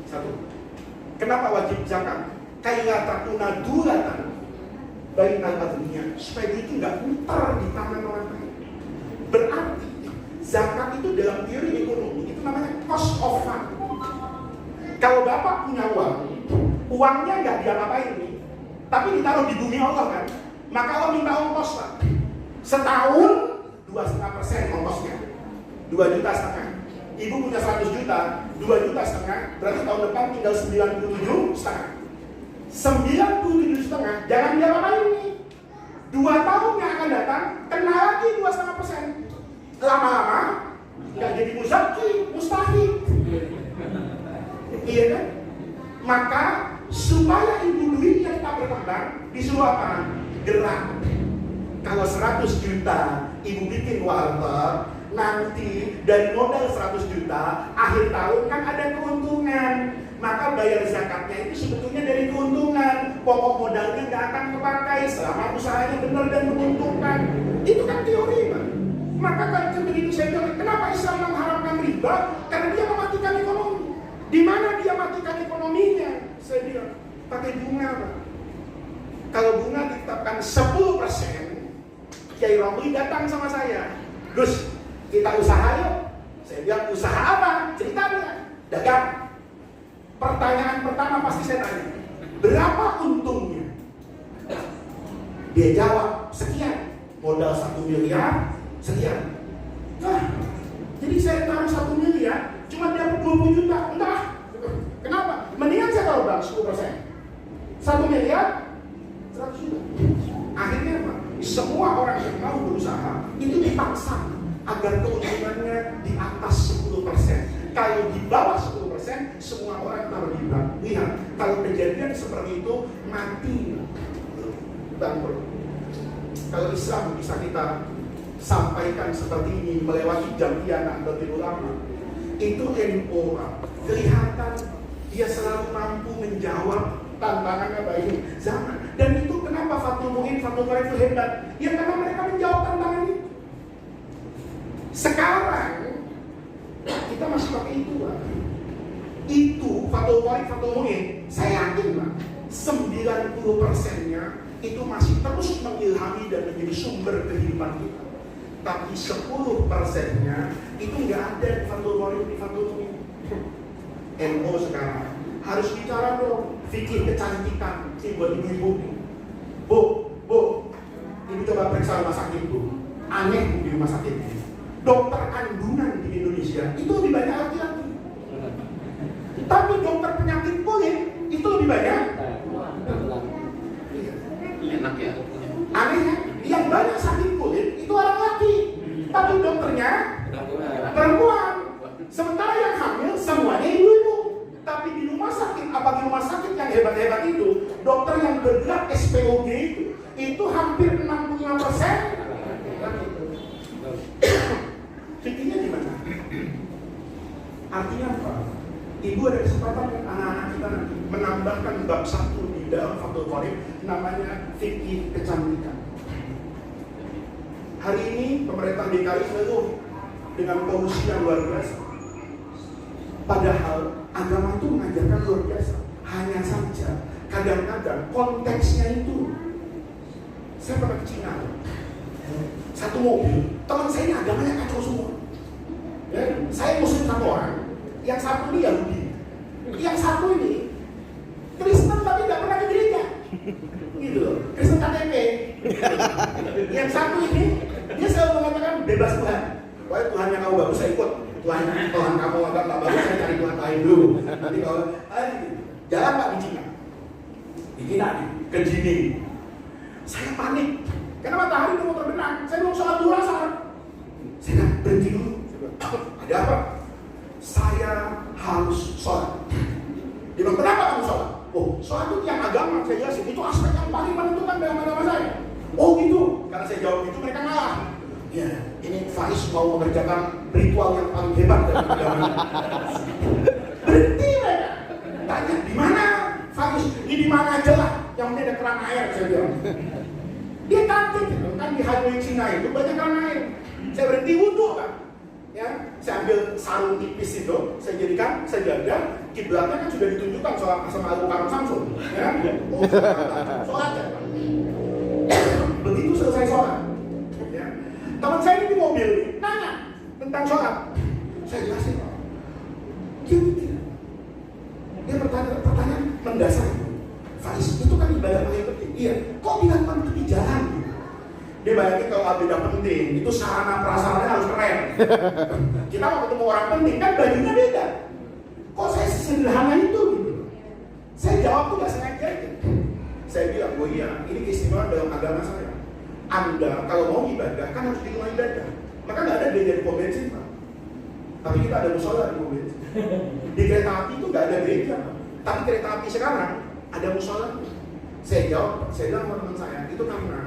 Satu. Kenapa wajib zakat? Kaila takuna dulatan bainal adniya, supaya duit itu enggak muter di tangan orang lain. Berarti zakat itu dalam teori ekonomi itu namanya cost of fund. Kalau Bapak punya uang, uangnya nggak diapa-apain nih, tapi ditaruh di bumi Allah kan, maka Allah minta ongkos Pak. Setahun 2,5% ongkosnya, 2,5 juta. Ibu punya 100 juta, 2,5 juta, berarti tahun depan tinggal 97,5. 97,5, jangan diapa-apain nih. 2 tahun yang akan datang, kena lagi 2,5%. Lama-lama nggak jadi muzaki, mustahil. Iya kan? Maka supaya ibu duitnya tak berkembang, disuruh apa? Gerak. Kalau 100 juta ibu bikin walter, nanti dari modal 100 juta akhir tahun kan ada keuntungan. Maka bayar zakatnya itu sebetulnya dari keuntungan. Pokok modalnya nggak akan kepakai selama usahanya benar dan menguntungkan. Itu kan teori Pak. Maka kan begitu saya bilang, kenapa Islam mengharamkan riba? Karena dia mematikan ekonomi. Di mana dia matikan ekonominya? Saya bilang, pakai bunga Pak. Kalau bunga ditetapkan 10%, Kiai Romli datang sama saya, Gus, kita usaha yuk. Saya bilang, usaha apa? Ceritanya, dagang. Pertanyaan pertama pasti saya tanya, berapa untungnya? Dia jawab, sekian. Modal 1 miliar, sekian. Nah, jadi saya taruh 1 miliar, cuma dapat 20 juta. Entah, 10%. 1 miliar 100 juta. Akhirnya apa? Semua orang yang mau berusaha itu dipaksa agar keuntungannya di atas 10%. Kalau di bawah 10%, semua orang taruh di bank. Lihat, kalau kejadian seperti itu mati bangkrut. Kalau Islam bisa kita sampaikan seperti ini melewati jam kiamat dan ulama, itu NU kelihatan dia selalu mampu menjawab tantangannya baik zaman. Dan itu kenapa Fathul Mu'in, Fathul Qorib itu hebat, ya karena mereka menjawab tantangan itu. Sekarang kita masih pakai itu Pak. Itu Fathul Qorib, Fathul Mu'in, saya yakin Pak, 90%-nya itu masih terus mengilhami dan menjadi sumber kehidupan kita. Tapi 10%-nya itu nggak ada di Fathul Qorib, di Fathul Mu'in. NU sekarang harus bicara dong fikih kecantikan sih buat ibu-ibu. Bu, ibu coba periksa rumah sakit Bu. Aneh di rumah sakit ini. Dokter kandungan di Indonesia itu lebih banyak laki-laki. Tapi dokter penyakit kulit itu lebih banyak. Enak ya. Anehnya, yang banyak sakit kulit itu orang laki, tapi dokternya perempuan. Sementara yang hamil semuanya ibu-ibu. Tapi di rumah sakit, apa di rumah sakit yang hebat-hebat itu, dokter yang bergerak SPOG itu hampir 65%. Fikirnya gimana? Artinya apa? Ibu ada kesempatan anak-anak kita nanti menambahkan bab 1 di dalam Fathul Qorib, namanya fikih kecantikan. Hari ini pemerintah DKI mengeluh dengan polusi yang luar biasa. Padahal agama itu mengajarkan luar biasa. Hanya saja kadang-kadang konteksnya itu. Saya pernah ke Cina, satu mobil, teman saya ini agamanya kacau semua. Ya, saya muslim satu orang, yang satu ini Yahudi, yang satu ini Kristen tapi nggak pernah ke gereja, gitu loh, Kristen KTP. Yang satu ini dia selalu mengatakan bebas Tuhan. Wah, Tuhan yang kamu bagus saya ikut. Tuhan kamu agak nggak bagus saya cari Tuhan lain dulu. Nanti kalau jalan Pak di Cina, ke Jini, saya panik. Karena matahari itu mau terbenam, saya mau sholat duha saat. Saya berhenti dulu. Ada apa? Saya harus sholat. Dia bilang, kenapa kamu sholat? Oh, sholat itu yang agama, saya jelasin. Itu aspek yang paling menentukan dalam agama saya. Oh gitu, karena saya jawab itu mereka ngalah. Ya, ini Faiz mau mengerjakan ritual yang paling hebat dari agama. Berhenti mereka. Tanya, di mana Faiz? Ini di mana aja lah, yang penting ada keran air, saya bilang. Dia kaget gitu, kan di highway Cina itu banyak keran air. Saya berhenti wudhu kan. Ya, saya ambil sarung tipis itu, saya jadikan sajadah, kiblatnya kan sudah ditunjukkan sama Abu Bakar Samsul. Ya, oh, sholat ya. Begitu selesai sholat, ya. Teman saya ini di mobil nanya tentang sholat. Saya jelasin, dia pertanyaan mendasar. Faiz, itu kan ibadah paling penting. Iya, kok dilakukan tepi jalan? Dia bayangin kalau agenda penting, itu sarana prasarannya harus keren. Kita mau ketemu orang penting, kan bajunya beda. Kok saya sesederhana itu gitu? Saya jawab tuh gak sengaja gitu. Saya bilang, oh iya, ini keistimewaan dalam agama saya. Anda kalau mau ibadah, kan harus di rumah ibadah. Maka gak ada gereja di pom bensin, Pak. Tapi kita ada musola di pom bensin. Di kereta api itu gak ada gereja, Pak. Tapi kereta api sekarang ada musola. Saya jawab, saya bilang sama teman saya, itu karena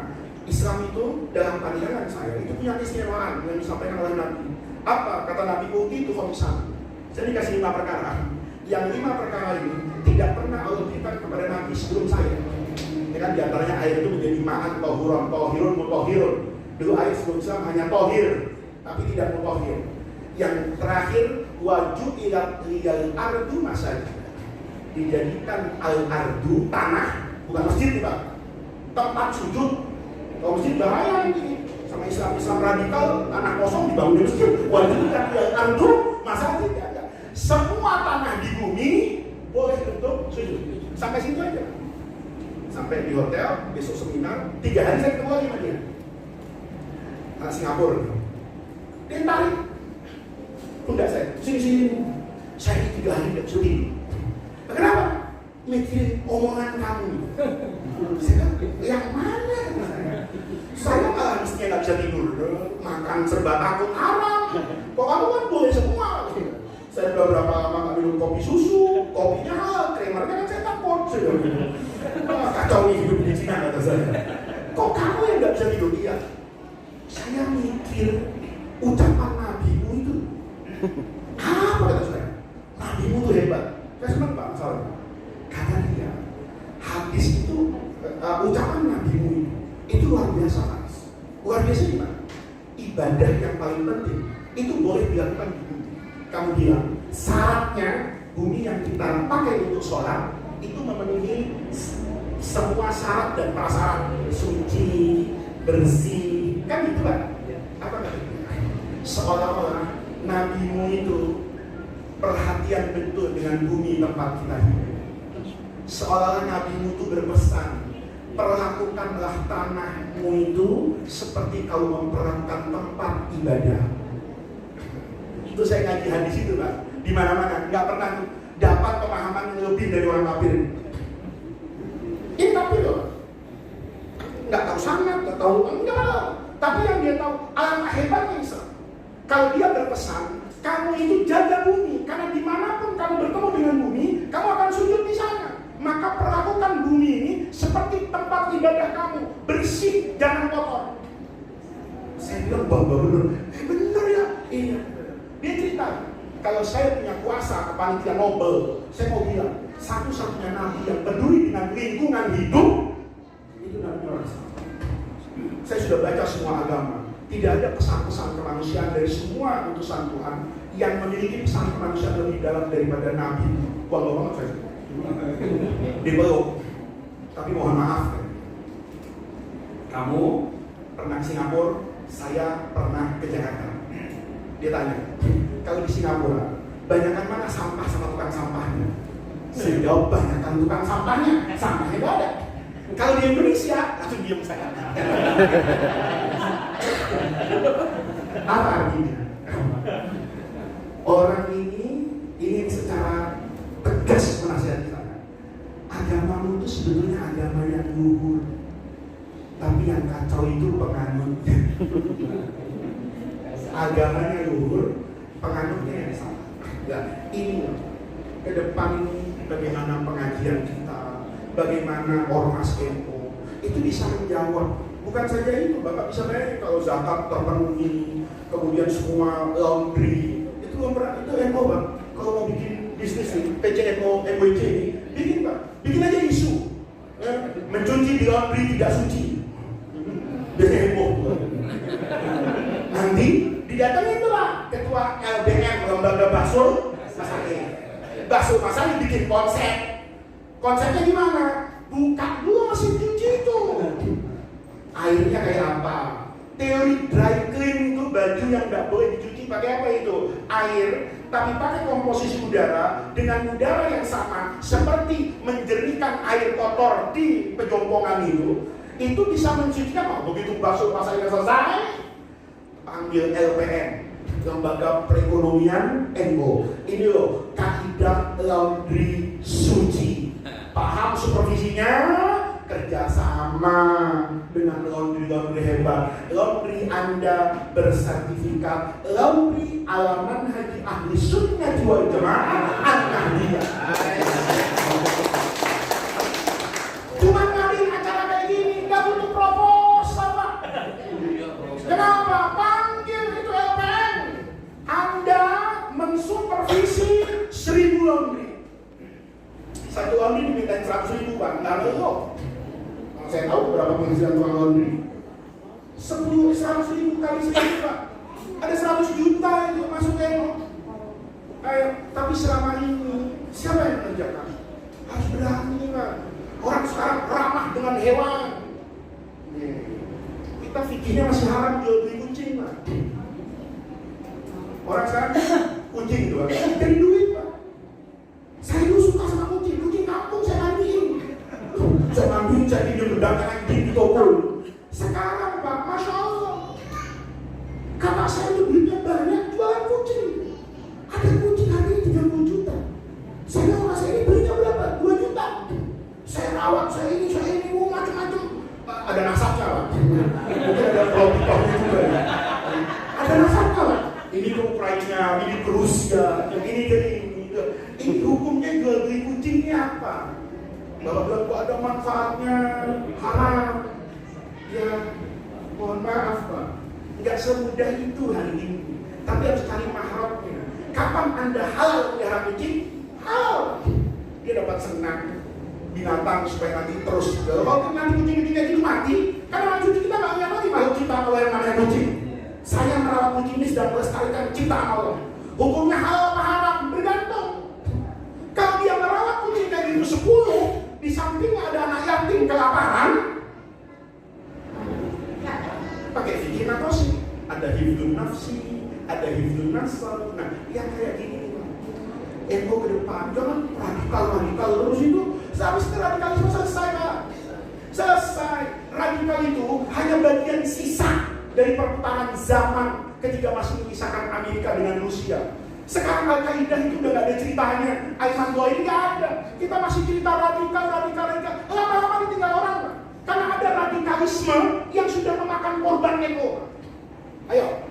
Islam itu dalam pandangan saya itu punya keistimewaan yang disampaikan oleh Nabi. Apa? Kata Nabi Uti itu komisan. Saya dikasih 5 perkara. Yang 5 perkara ini tidak pernah Allah berikan kepada Nabi sebelum saya. Ya kan diantaranya air itu menjadi ma'an tohurun, tohirun, mutohirun. Dulu air sebelum Islam hanya tohir, tapi tidak mutohir. Yang terakhir waju ilat liyal ardu masajid. Dijadikan al-ardu, tanah, bukan masjid Pak, tempat sujud. Kalau masjid bahaya ini sama Islam radikal, tanah kosong dibangun di masjid. Wajib dan al-ardu masajid ada. Semua tanah di bumi boleh untuk sujud. Sampai situ aja. Sampai di hotel, besok seminar, 3 hari saya ketemu lagi sama dia. Singapura. Dia tarik pundak saya, sini. Saya 3 hari tidak sudi. Kenapa? mikirin omongan kamu. Saya yang mana? Saya malah mestinya nggak bisa tidur, makan serba takut haram. Kok kamu kan boleh semua? Saya udah berapa lama nggak minum kopi susu, kopinya halal, kremernya kan saya takut. Kacau nih hidup di Cina kata saya. Kok kamu yang nggak bisa tidur? Iya. Saya mikir ucapan nabimu itu. Apa kata saya? Nabimu itu hebat. Saya senang Pak, soalnya. Kata dia, hadis itu, ucapan nabimu itu luar biasa Pak. Luar biasa gimana? Ibadah yang paling penting itu boleh dilakukan di bumi. Kamu bilang, syaratnya bumi yang kita pakai untuk sholat itu memenuhi semua syarat dan prasyarat, suci, bersih, kan gitu Pak? Apa katanya? Seolah-olah nabimu itu perhatian betul dengan bumi tempat kita hidup. Seolah-olah nabimu itu berpesan, perlakukanlah tanahmu itu seperti kau memperlakukan tempat ibadah. Itu saya ngaji hadis itu Pak. Di mana-mana nggak pernah dapat pemahaman yang lebih dari orang kafir. Ini kafir loh. Nggak tahu sanad, nggak tahu enggak. Tapi yang dia tahu alangkah hebatnya Islam. Kalau dia berpesan, kamu itu jaga bumi, karena dimanapun kamu bertemu dengan bumi, kamu akan sujud di sana. Maka perlakukan bumi ini seperti tempat ibadah kamu, bersih, jangan kotor. Saya bilang bangga bener, bener ya, iya. Dia cerita, kalau saya punya kuasa kepanitia Nobel, saya mau bilang, satu-satunya nabi yang peduli dengan lingkungan hidup, itu Nabi Muhammad. Saya sudah baca semua agama. Tidak ada pesan-pesan kemanusiaan dari semua utusan Tuhan yang memiliki pesan kemanusiaan lebih dalam daripada Nabi. Bangga banget saya. Dipeluk. Tapi mohon maaf, kamu pernah ke Singapura, saya pernah ke Jakarta. Dia tanya, kalau di Singapura, banyakkan mana sampah sama tukang sampahnya? Saya jawab, banyakkan tukang sampahnya, sampahnya gak ada. Kalau di Indonesia, langsung diam saya. Apa artinya? Orang ini ingin secara tegas menasihati saya. Agamamu itu sebetulnya agama yang luhur, tapi yang kacau itu penganutnya. Agamanya luhur, penganutnya yang salah. Ya, ini ke depan ini bagaimana pengajian kita, bagaimana ormas NU itu bisa menjawab. Bukan saja itu, Bapak bisa bayangin kalau zakat terpenuhi, kemudian semua laundry itu NU Bang. Kalau mau bikin bisnis nih, PCNO, MWC ini, bikin Pak, bikin aja isu mencuci di laundry tidak suci. Biasanya heboh. Nanti didatangin itu Pak, ketua LBM, lembaga bakso Masaki. Bakso Masaki bikin konsep. Konsepnya gimana? Buka dulu mesin cuci itu. Airnya kayak apa? Teori dry clean itu baju yang nggak boleh dicuci pakai apa itu? Air, tapi pakai komposisi udara dengan udara yang sama seperti menjernihkan air kotor di pejompongan itu bisa mencucikan. Begitu bakso Masaki selesai, panggil LPM, Lembaga Perekonomian NU. Ini loh, kaidah laundry suci. Paham supervisinya? Kerjasama dengan laundry hebat. Laundry Anda bersertifikat laundry alaman haji ahli sunnah wal jamaah an-nahdiyah. Cuma ngadain acara kayak gini nggak butuh proposal Pak. Kenapa? Panggil itu LPM. Anda mensupervisi 1000 laundry. Satu laundry dimintain 100.000 Pak. Nggak ada. Saya tahu berapa penghasilan tukang laundry. 100.000 kali 100 Pak. Ada 100 juta itu masuk NU. Tapi selama ini siapa yang mengerjakan? Harus berani Pak. Orang sekarang ramah dengan hewan. Kita fikirnya masih haram jual beli kucing Pak. Orang sekarang kucing itu Pak. Dari duit Pak. Saya dulu suka sama kucing. Kucing kampung saya mandiin. Saya mandiin, saya pinjam berdagangan di toko. Sekarang Pak, Masya Allah, kakak saya itu duitnya banyak, jualan kucing. Ada kucing hari ini 30 juta. Saya orang saya ini belinya berapa? 2 juta. rawat, saya ini, macam-macam. Ada nasabnya, Pak. Mungkin ada kelompok-kelompoknya juga ya. Ada nasabnya, Pak. Ini ke Ukraina, ini ke Rusia, yang ini ke ini. Ini hukumnya jual beli kucing ini apa? Bapak bilang kok ada manfaatnya, haram. Ya, mohon maaf, Pak. Nggak semudah itu hari ini. Tapi harus cari mahramnya. Kapan Anda halal pelihara kucing? Halal. Dia dapat senang binatang supaya nanti terus. Kalau nanti kucing-kucingnya itu mati, karena cucu kita nggak punya lagi makhluk ciptaan Allah yang namanya kucing. Saya merawat kucing ini sedang melestarikan ciptaan Allah. Hukumnya halal apa haram? Bergantung. Kalau dia merawat kucing dari itu 10, di sampingnya ada anak yatim kelaparan, pakai fikih nafsi, ada hifdzun nafsi, ada hifdzun nasal. Nah, yang kayak gini nih, ego ke depan, jangan radikal terus itu. Sehabis itu radikalisme selesai, Pak. Selesai. Radikal itu hanya bagian sisa dari perputaran zaman ketika masih memisahkan Amerika dengan Rusia. Sekarang Al-Qaeda itu udah gak ada ceritanya. Ayman Dua ini gak ada. Kita masih cerita radikal. Lama-lama ditinggal orang, Pak. Karena ada radikalisme yang sudah memakan korban ego. Ayo,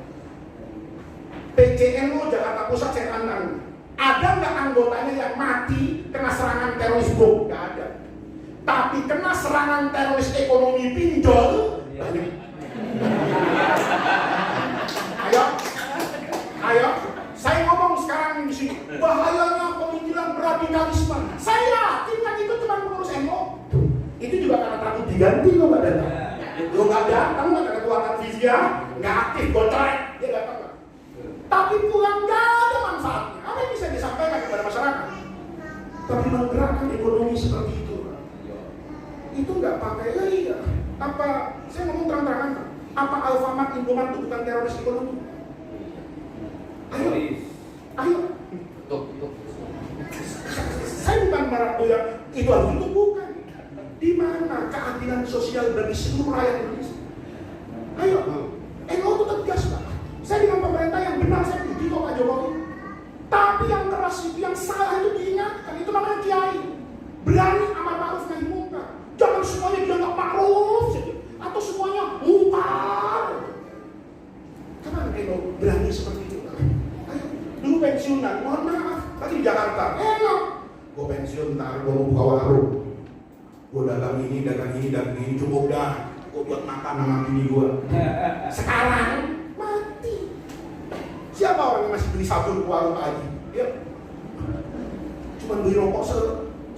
PCNU Jakarta Pusat saya tantang. Ada nggak anggotanya yang mati kena serangan teroris bom? Nggak ada. Tapi kena serangan teroris ekonomi pinjol banyak. Ayo, saya ngomong sekarang di sini bahayanya pemikiran radikalisme. Saya yakin kan itu cuma mengurus NU. Itu juga karena takut diganti lo nggak datang. Lo nggak datang, nggak ada ketua Vizia, nggak aktif, bocorek, dia datang. Tapi pulang nggak ada manfaatnya. Apa yang bisa disampaikan kepada masyarakat? Tapi menggerakkan ekonomi seperti itu, itu nggak pakai lagi ya. Apa? Saya ngomong terang-terangan. Apa Alfamart, Indomaret itu bukan teroris ekonomi? Ayo. Saya bukan marah ya. Itu harus itu bukan. Di mana keadilan sosial bagi seluruh rakyat Indonesia? Ayo, NU itu tegas, Pak. Saya dengan pemerintah yang benar, saya puji kok Pak Jokowi. Tapi yang keras itu, yang salah itu diingatkan. Itu namanya kiai. Berani amar ma'ruf nahi munkar. Jangan semuanya dianggap ma'ruf saja. Atau semuanya munkar. Kenapa NU berani seperti itu? Ayo, dulu pensiunan, mohon maaf, lagi di Jakarta, enak. Gue pensiun, ntar gue mau buka warung. Gue dagang ini, cukup dah. Gue buat makan sama bini gue. Sekarang mati. Siapa orang yang masih beli sabun ke warung Pak Haji? Ya, cuma beli rokok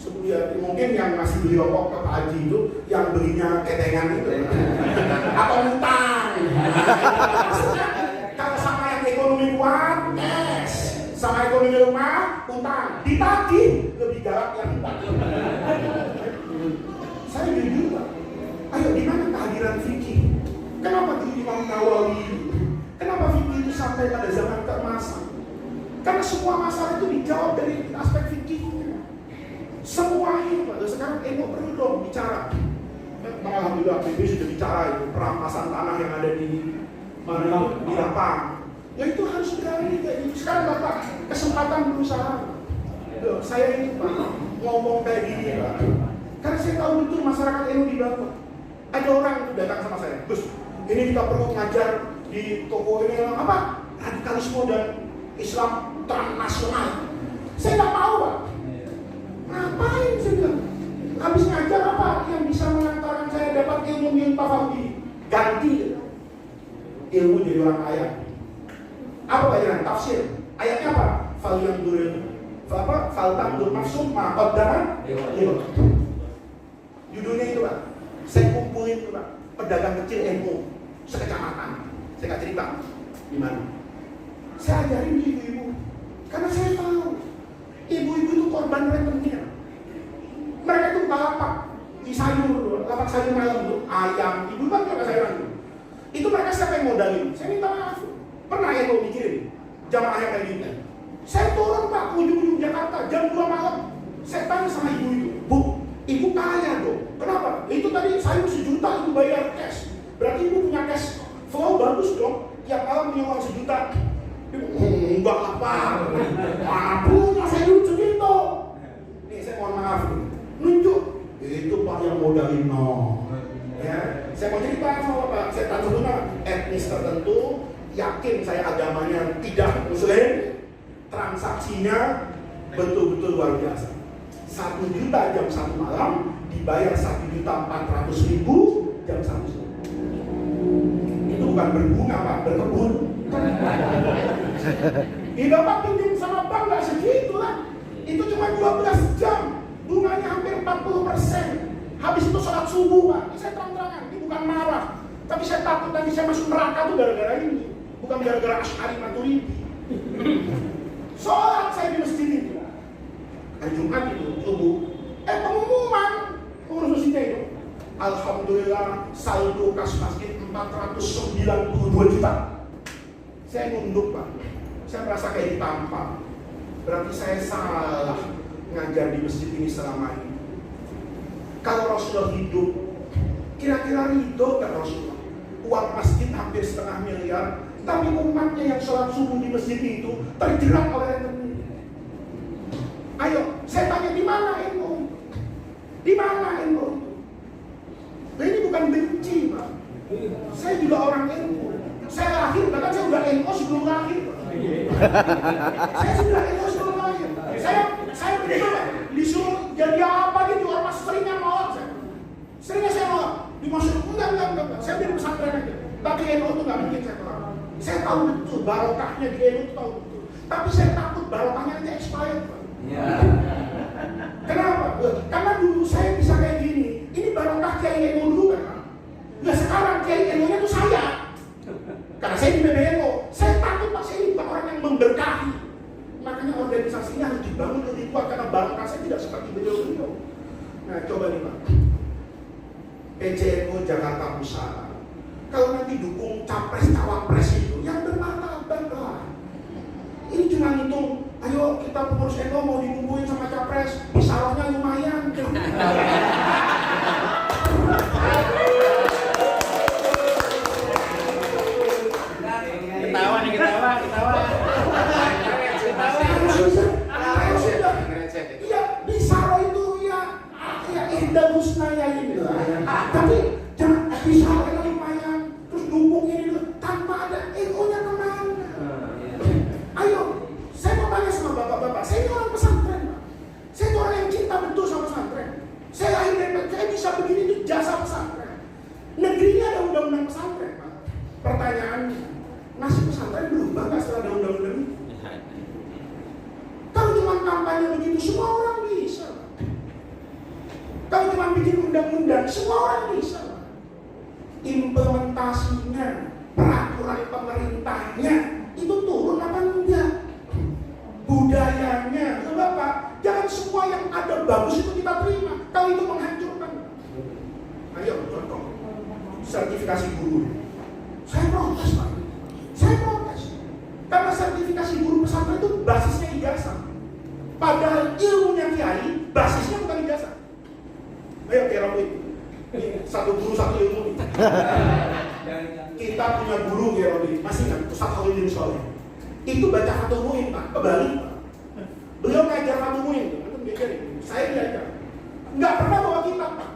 sebulan. Mungkin yang masih beli rokok ke Pak Haji itu yang belinya ketengan itu, atau utang. Kalau sama yang ekonomi kuat, yes. Sama ekonomi lemah, utang. Ditagih lebih galak yang utang. Saya jujur, Pak. Ayo, di mana kehadiran fikih? Kenapa di Imam Nawawi? Kenapa fikih itu sampai pada zaman keemasan? Karena semua masalah itu dijawab dari aspek fikihnya. Semua itu, Pak. Sekarang perlu dong bicara. Alhamdulillah, PB sudah bicara itu perampasan tanah yang ada di mana di Lapang. Ya itu harus berani kayak gitu. Sekarang Bapak kesempatan berusaha. Loh, saya ini Pak ngomong kayak gini, Pak. Karena saya tahu betul masyarakat NU di bawah. Ada orang datang sama saya, Gus, ini kita perlu ngajar di toko ini apa? Radikalisme dan Islam transnasional. Saya nggak mau, Pak. Ngapain saya bilang? Habis ngajar apa yang bisa mengantarkan saya dapat ilmu yang tafawudi? Ganti ilmu jadi orang kaya. Apa pelajaran tafsir? Ayatnya apa? Fal yang dulu apa? Fal tandur nafsum maqaddaman. Judulnya itu, Pak. Saya kumpulin itu, Pak. Pedagang kecil NU sekecamatan. Saya nggak cerita di mana. Saya ajarin ibu-ibu, karena saya tahu ibu-ibu itu korban rentenir. Mereka itu lapak di sayur, lapak sayur malam itu ayam, ibu kan nggak sayuran itu. Itu mereka siapa yang modalin? Saya minta maaf. Pernah ya lo mikirin jamaah yang kayak gini? Saya turun, Pak, ujung-ujung Jakarta jam 2 malam. Saya tanya sama ibu itu, Bu, ibu kaya dong. Kenapa? Itu tadi sayur 1 juta itu bayar cash. Berarti ibu punya cash flow bagus dong. Tiap malam punya uang 1 juta. Enggak apa. Mana punya saya lucu gitu. Nih saya mohon maaf nih. Nunjuk. Itu setan sebenarnya etnis tertentu, yakin saya agamanya tidak Muslim, transaksinya betul-betul luar biasa. 1 juta jam 1 malam dibayar 1.400.000 jam 1 malam. Itu bukan berbunga Pak, berkebun. Bapak pinjam sama bank nggak segitu lah. Itu cuma 12 jam, bunganya hampir 40%. Habis itu sholat subuh Pak. Ini saya terang-terangan, ini bukan marah, tapi saya takut nanti saya masuk neraka tuh gara-gara ini, bukan gara-gara Asy'ari Maturidi. Sholat saya di masjid itu, hari Jumat itu subuh, pengumuman pengurus masjidnya itu, alhamdulillah saldo kas masjid 492 juta. Saya nunduk Pak, saya merasa kayak ditampar. Berarti saya salah ngajar di masjid ini selama ini. Kalau Rasulullah hidup, kira-kira ridho gak Rasulullah? Uang masjid hampir 1,5 miliar, tapi umatnya yang sholat subuh di masjid itu terjerat oleh rekening. Ayo, saya tanya di mana NU? Di mana NU? Nah, ini bukan benci Pak. Saya juga orang NU. Saya lahir, bahkan saya udah NU sebelum lahir. Saya sudah NU sebelum lahir. Saya begitu disuruh jadi apa gitu, orang seringnya nolak saya. Seringnya saya nolak. Dimasukin enggak. Saya bilang pesantren aja. Tapi NU itu nggak mungkin saya tolak. Saya tahu betul barokahnya di NU itu tahu betul. Tapi saya takut barokahnya nanti expired Pak. Ya. Kenapa? Karena dulu saya bisa kayak gini. Ini barokah Kiai NU dulu kan? Nah sekarang Kiai NU-nya itu saya. Karena saya di PBNU, saya takut Pak, saya ini bukan orang yang memberkahi. Makanya organisasinya harus dibangun lebih kuat karena barokah saya tidak seperti beliau. Nah coba nih Pak, PCNU Jakarta Pusat, kalau nanti dukung capres cawapres itu yang bermartabat lah. Ini cuma ngitung, ayo kita pengurus NU mau dikumpulin sama capres, misalnya lumayan. Ketawa. Iya, Bisaro itu ya Indah Husnaya ini lah. Tapi jangan Bisaro itu lumayan, terus dukung ini tanpa ada ego-nya kemana? Ayo, saya mau tanya sama bapak-bapak, saya ini orang pesantren Pak. Saya itu orang yang cinta betul sama pesantren. Saya lahir dari saya bisa begini itu jasa pesantren. Negerinya ada undang-undang pesantren Pak. Pertanyaannya, nasib pesantren berubah nggak setelah ada undang-undang ini? Kalau cuma kampanye begitu, semua orang bisa. Kalau cuma bikin undang-undang, semua orang bisa. Implementasinya, peraturan pemerintahnya, itu turun apa enggak? Budayanya, coba Pak, jangan semua yang ada bagus itu kita terima. Kalau itu menghancurkan. Ayo, contoh, sertifikasi guru. Saya protes Pak. Saya protes. Karena sertifikasi guru pesantren itu basisnya ijazah. Padahal ilmunya kiai, basisnya bukan ijazah. Ayo Kiai ini satu guru satu ilmu. Kita punya guru Kiai masih kan Ustaz Khalidin Soleh. Itu baca Fathul Muin Pak, kebalik Pak. Beliau ngajar Fathul Muin, saya diajar. Nggak pernah bawa kitab Pak.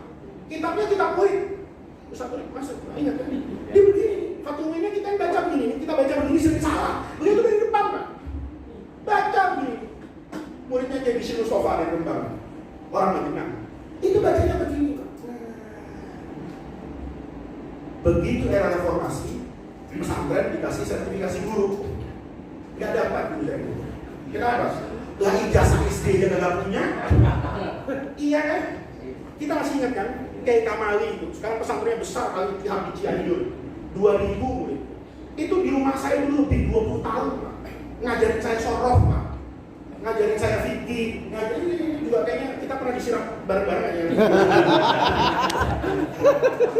Kitabnya kitab murid. Ustaz Khalid masuk, ingat kan? Dia begini. Fathul Muinnya kita yang baca begini, kita baca begini sering salah. Beliau itu dari depan Pak, baca begini. Muridnya jadi Syekh Mustafa dari Rembang, orang Madinah. Itu bacanya begini Pak. Begitu era reformasi, pesantren dikasih sertifikasi guru, nggak dapat dulu ya. Kenapa? Lah ijazah SD aja nggak punya. Iya kan? Kita masih ingat kan? Kayak Kamali itu, sekarang pesantrennya besar kali di Cianjur. 2.000 murid. Itu di rumah saya dulu lebih 20 tahun Pak. Ngajarin saya sorof Pak. Ngajarin saya fikih. Ngajarin ini juga kayaknya kita pernah disiram bareng-bareng aja.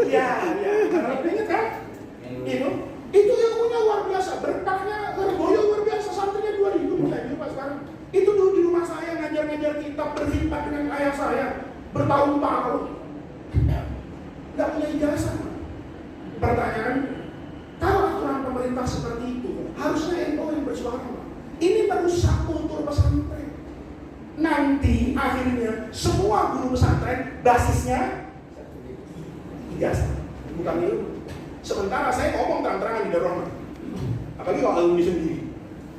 Iya. Karena ingat kan? Itu ilmunya luar biasa. Berkahnya Lerboyo luar biasa. Santrinya 2.000 Cianjur Pak sekarang. Itu dulu di rumah saya ngajar-ngajar kitab berhimpat dengan ayah saya bertahun-tahun. Nggak punya ijazah. Pertanyaan, kalau aturan pemerintah seperti itu, harusnya NU yang bersuara. Ini merusak kultur pesantren. Nanti akhirnya semua guru pesantren basisnya ijazah, bukan ilmu. Sementara saya ngomong terang-terangan di Darul Rahmah. Apalagi kalau alumni sendiri.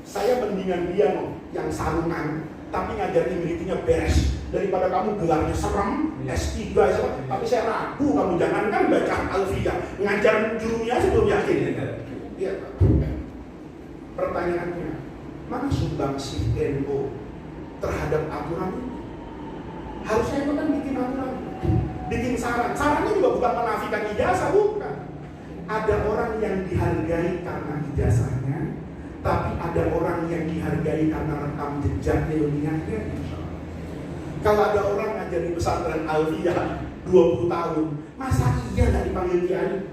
Saya mendingan dia yang sarungan, tapi ngajarin muridnya beres. Daripada kamu gelarnya serem, S3, tapi saya ragu kamu jangankan baca Alfiyah, ngajar jurunya sih belum yakin. Iya. Pertanyaannya, mana sumbangsi NU terhadap aturan ini? Harusnya itu kan bikin aturan, bikin saran. Sarannya juga bukan menafikan ijazah, bukan. Ada orang yang dihargai karena ijazahnya, tapi ada orang yang dihargai karena rekam jejak ilmiahnya. Kalau ada orang ngajar di pesantren Alfiyah 20 tahun, masa iya nggak dipanggil kiai?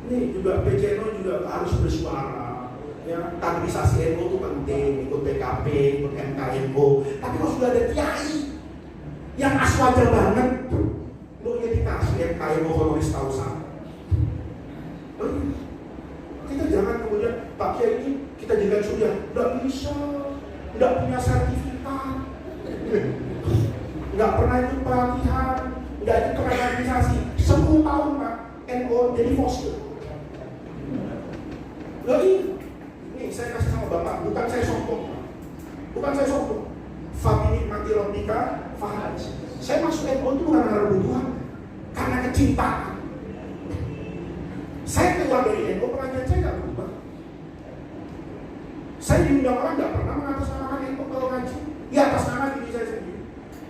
Ini juga PCNO juga harus bersuara. Ya, kaderisasi NU itu penting, ikut PKP, ikut MKNO. Tapi kalau sudah ada kiai yang aswaja banget, lo ya dikasih MKNO honoris causa. Kita jangan kemudian Pak Kiai ini kita jadikan sudah nggak bisa, nggak punya sertifikat, nggak pernah ikut pelatihan, nggak ikut organisasi. 10 tahun Pak NO jadi fosil. Loh ini saya kasih sama Bapak, bukan saya sombong, bukan saya sombong. Fabini mati robika, fahad. Saya masuk NO itu bukan karena kebutuhan, karena kecintaan. Saya keluar dari NU, pengajian saya nggak berubah. Saya diundang orang nggak pernah mengatasnamakan NU kalau ngaji di atas nama diri saya sendiri.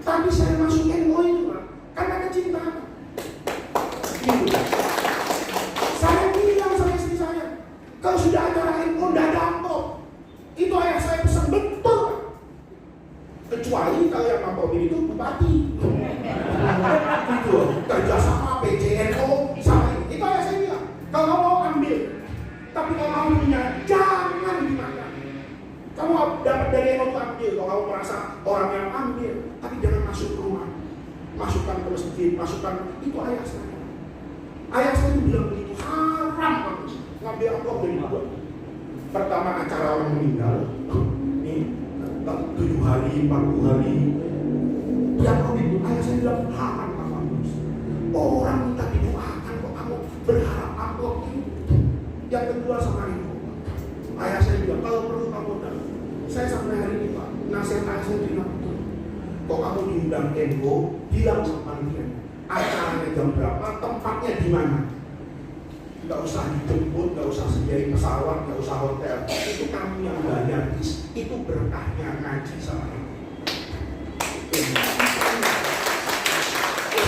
Tapi saya masuk NU itu Pak, karena kecintaan. Gitu. Saya bilang sama istri saya, kalau sudah acara NU nggak ada amplop. Itu ayah saya pesan betul Pak. Kecuali kalau yang amplop itu bupati. Gitu, kerjasama PCNO sama itu ayah saya bilang. Kalau kamu mau ambil, tapi kalau kamu punya, jangan dimakan. Kamu dapat dari NU ambil, kalau kamu merasa orang yang ambil, tapi jangan masuk ke rumah, masukkan ke masjid, masukkan, itu ayah saya. Ayah saya bilang begitu, haram kamu ngambil amplop dari gua. Pertama acara orang meninggal, ini 7 hari, 40 hari, yang itu ayah saya bilang haram kamu. Orang minta didoakan kok kamu berharap amplop ini. Yang kedua sama itu, ayah saya bilang kalau perlu kamu datang. Saya sampai hari ini Pak, nasihat ayah saya bilang betul. Kok kamu diundang NU, bilang sama dia acaranya jam berapa, tempatnya di mana. Nggak usah dijemput, nggak usah sediain pesawat, nggak usah hotel. Itu kamu yang bayar, itu berkahnya ngaji sama itu.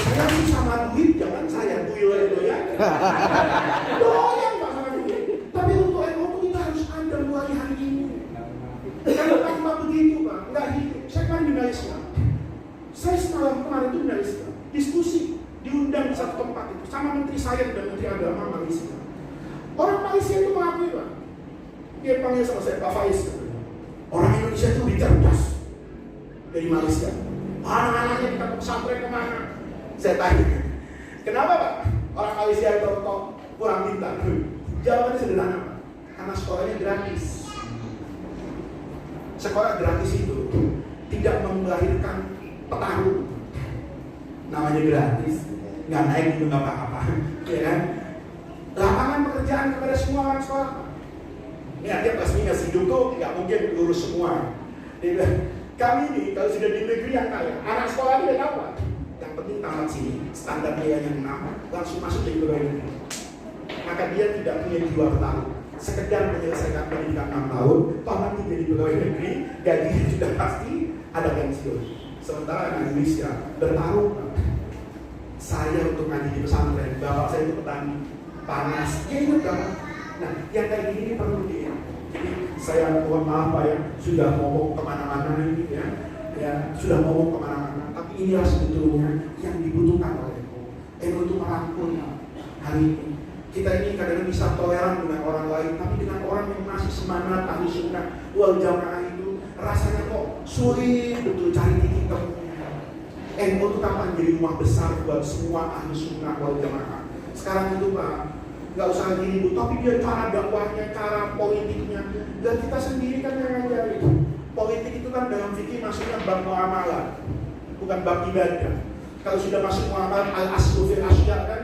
Saya sih sama duit, jangan saya doyan. Doyan Pak sama duit. Tapi untuk NU kita harus ada mulai hari ini. Kalau tanpa begitu Pak, nggak hidup. Saya kan di Malaysia. Saya semalam kemarin itu di Malaysia, diskusi, diundang di satu tempat itu sama Menteri Sains dan Menteri Agama Malaysia. Orang Malaysia itu mengakui Pak. Dia panggil sama saya Pak Faiz. Orang Indonesia itu lebih cerdas dari Malaysia. Anak-anaknya kita ke pesantren kemana? Saya tanya, kenapa Pak? Orang Malaysia itu kurang pintar. Jawabannya sederhana Pak, karena sekolahnya gratis. Sekolah gratis itu tidak melahirkan petarung. Namanya gratis, nggak naik juga nggak apa-apa, ya kan? Lapangan pekerjaan kepada semua orang sekolah. Ini artinya pasti ngasih hidup nggak mungkin lulus semua. Kami ini kalau sudah di negeri yang kaya, anak sekolah ini udah tahu Pak. Yang penting tamat sini, standar biayanya 6, langsung masuk dari pegawai negeri. Maka dia tidak punya jiwa bertarung. Sekedar menyelesaikan pendidikan 6 tahun, toh nanti jadi pegawai negeri, gajinya sudah pasti ada pensiun. Sementara anak Indonesia bertarung. Saya untuk ngaji di pesantren, bapak saya itu petani, panas, ya itu Bapak. Nah, yang kayak gini perlu dia. Jadi saya mohon maaf Pak ya, sudah ngomong kemana-mana ini ya sudah ngomong kemana-mana. Tapi inilah sebetulnya yang dibutuhkan oleh NU. NU itu merangkul hari ini. Kita ini kadang-kadang bisa toleran dengan orang lain, tapi dengan orang yang masih semangat ahli sunnah wal jamaah itu rasanya kok sulit betul cari titik temunya. NU itu kapan jadi rumah besar buat semua ahli sunnah wal jamaah. Sekarang itu Pak, nggak usah lagi ribut, tapi dia cara dakwahnya, cara politiknya, dan kita sendiri kan yang ngajarin. Politik itu kan dalam fikih maksudnya bab muamalah, bukan bab ibadah. Kalau sudah masuk muamalah al-aslu fil asya kan,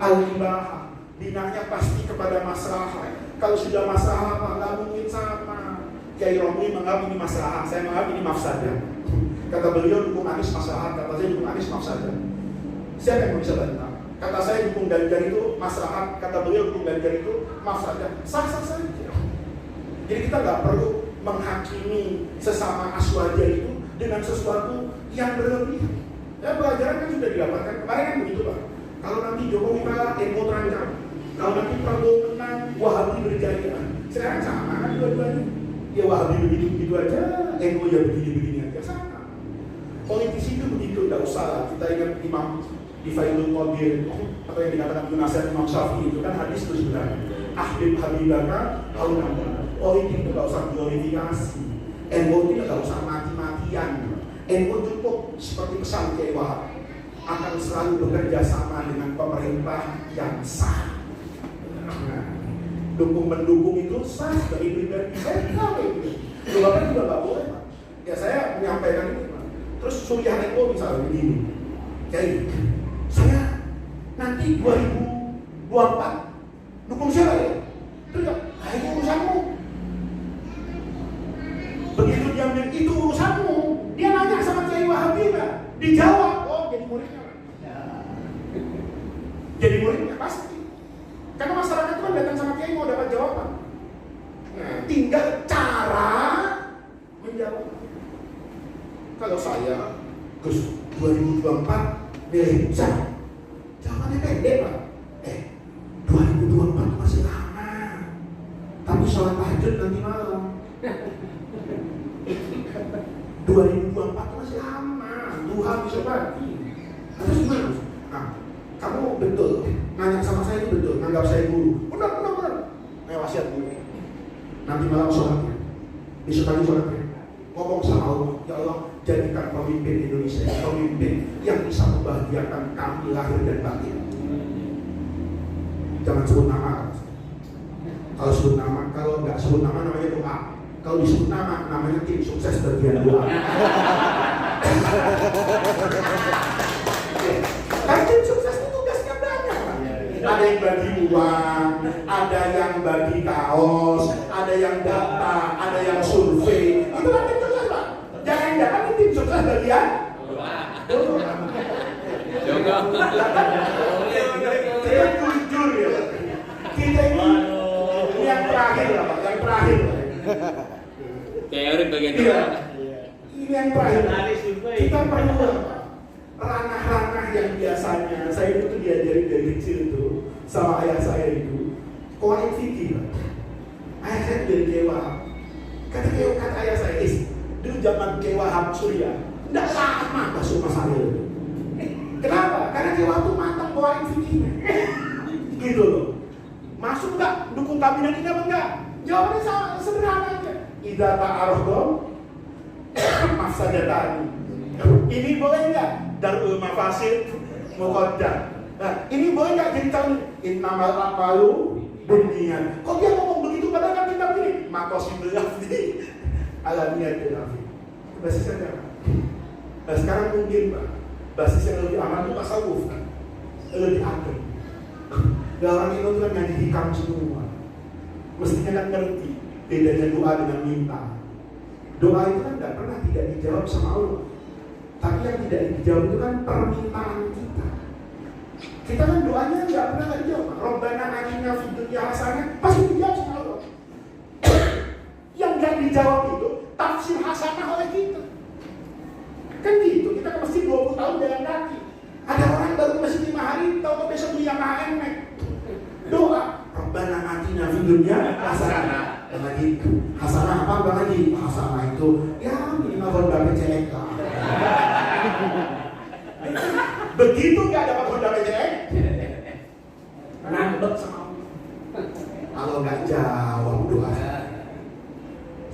Al-ibahah, binanya pasti kepada maslahat. Kalau sudah masalah, nggak mungkin sama. Kiai Romli menganggap ini masalah, saya menganggap ini mafsadah. Kata beliau dukung Anies masalah, kata saya dukung Anies mafsadah. Siapa yang bisa bantah? Kata saya dukung Ganjar itu masalah, kata beliau dukung Ganjar itu mafsadah. Sah-sah saja. Jadi kita nggak perlu menghakimi sesama aswaja itu dengan sesuatu yang berlebihan. Ya pelajaran kan sudah didapatkan kemarin kan begitu Pak. Kalau nanti Jokowi kalah, ego terancam. Kalau nanti Prabowo menang, Wahabi berjaya. Sekarang sama kan dua-duanya. Ya Wahabi begitu-begitu aja, ego ya begini-begini aja sama. Politisi itu begitu, tidak usah lah. Kita ingat Imam di Faidul Qadir itu, atau yang dikatakan nasihat Imam Syafi'i itu kan hadis itu sebenarnya. Ahbib habibaka, haunamuna. Politik itu tidak usah glorifikasi. Ego itu tidak usah mati-matian. Ego cukup seperti pesan Kiai Wahab, akan selalu bekerja sama dengan pemerintah yang sah. Nah, mendukung itu sah dari pribadi saya tahu itu. Bapak juga nggak boleh Pak. Ya saya menyampaikan itu Pak. Terus Surya Eko misalnya begini, jadi saya nanti 2024 dukung siapa ya? Terus ya, itu urusanmu. Begitu dia bilang itu urusanmu, dia nanya sama Kiai Wahabi Pak, dijawab, oh jadi muridnya. Jadi muridnya pasti. Karena masyarakat itu kan datang sama Kiai mau dapat jawaban. Nah, tinggal cara menjawab. Kalau saya Gus 2024 milih pusat, jawabannya pendek Pak. 2024 masih lama. Tapi sholat tahajud nanti malam. 2024 masih lama. Tuhan bisa mati. Terus gimana? Nah, kamu betul nanya sama saya itu betul, nganggap saya guru. Benar. Wasiat guru. Nanti malam sholatnya, besok pagi sholatnya, ngomong sama Allah, ya Allah jadikan pemimpin Indonesia pemimpin yang bisa membahagiakan kami lahir dan batin. Jangan sebut nama. Kalau sebut nama, kalau nggak sebut nama namanya doa. Kalau disebut nama, namanya tim sukses bagian doa. Kan tim sukses itu tugasnya banyak Pak. Ada yang bagi uang, ada yang bagi kaos, ada yang data, ada yang survei. Itu kan tim sukses Pak. Jangan-jangan ini tim sukses bagian doa. Kita jujur ya. Kita ini yang terakhir lah Pak, yang terakhir. Kayak orang bagian doa. Ini yang terakhir. Kita perlu ranah-ranah yang biasanya saya itu diajari dari kecil itu sama ayah saya itu qawaid fikih. Ayah saya dari Kiai Wahab. Kata ayah saya, dulu zaman Kiai Wahab Surya, tidak lama masuk rumah saya. Kenapa? Karena Kiai Wahab itu matang qawaid fikihnya. Gitu loh. Masuk nggak? Dukung kabinet ini apa enggak? Jawabannya sederhana aja. Idza ta'arudum mafsadatani. Ini boleh enggak? Darul mafasid muqaddam. Nah, ini boleh enggak jadi calon innamal a'malu binniyat. Kok dia ngomong begitu padahal kan kita begini, maqasidul lafzi ala niyatil lafzi. Basisnya apa? Nah, sekarang mungkin Pak, basis yang lebih aman itu tasawuf kan. Lebih adem. Orang itu kan ngaji hikam semua. Mestinya kan ngerti bedanya doa dengan minta. Doa itu kan tidak pernah tidak dijawab sama Allah. Tapi yang tidak dijawab itu kan permintaan kita. Kita kan doanya nggak pernah nggak dijawab. Rabbana atina fid dunya hasanah pasti dijawab sama Allah. Yang nggak dijawab itu tafsir hasanah oleh kita. Kan gitu. Kita ke masjid 20 tahun jalan kaki. Ada orang baru ke masjid 5 hari, tahu besok beli Yamaha NMAX. Doa Rabbana atina fid dunya hasanah. Lagi hasanah apa lagi? Hasanah itu ya minimal Honda PCX. Begitu nggak dapat Honda PCX, nambet sama Allah. Kalau nggak jawab doa,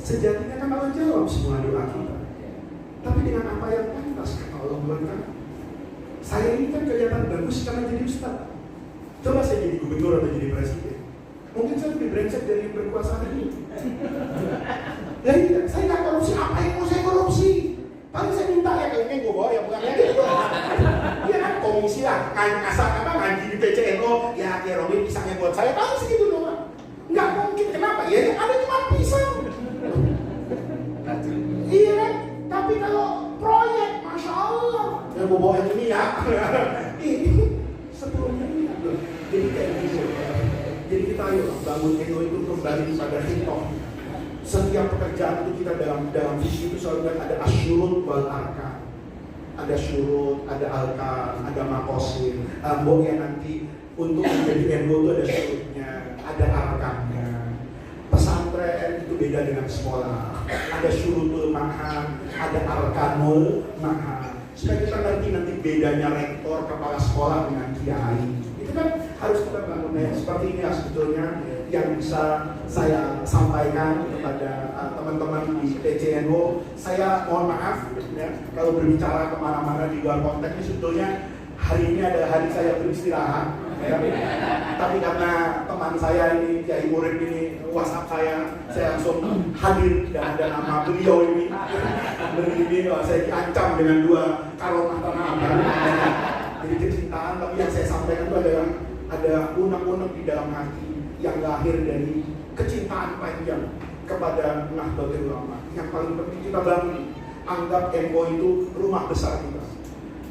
sejatinya kan Allah jawab semua doa kita. Tapi dengan apa yang pantas kata Allah buat kami. Saya ini kan kelihatan bagus karena jadi ustaz. Coba saya jadi gubernur atau jadi presiden. Mungkin saya lebih brengsek dari yang berkuasa ini. Jadi saya nggak korupsi, apa yang mau saya korupsi? Paling saya minta ya kayaknya gue bawa ya bukan lagi. Iya kan, kongsi lah, ngaji di PCNO, ya Robi pisangnya buat saya, paling segitu doang. Nggak mungkin, kenapa? Ya ada cuma pisang. Iya kan? Tapi kalau proyek, Masya Allah, yang mau bawa ini ya, ini 10 miliar loh. Jadi kayak gitu. Jadi kita ayo bangun ego itu kembali pada hitoh. Setiap pekerjaan itu kita dalam visi itu selalu ada asyurut wal arkan. Ada syurut, ada alkan, ada makosin. Yang nanti untuk menjadi ego itu ada syurutnya, ada arkannya. Pesantren itu beda dengan sekolah. Ada syurutul manhaj, ada arkanul manhaj. Supaya kita nanti bedanya rektor, kepala sekolah dengan kiai. Itu kan harus kita bangun ya. Seperti ini ya sebetulnya yang bisa saya sampaikan kepada teman-teman di PCNO. Saya mohon maaf ya, kalau berbicara kemana-mana di luar konteks ini sebetulnya hari ini adalah hari saya beristirahat ya. Tapi karena teman saya ini, Kiai Murid ini WhatsApp saya langsung hadir dan ada nama beliau ini. Saya diancam dengan 2 karomah tanah abang. Jadi kecintaan, tapi yang saya sampaikan itu adalah ada unek-unek di dalam hati yang lahir dari kecintaan panjang kepada Nahdlatul Ulama. Yang paling penting kita bangun, anggap MO itu rumah besar kita.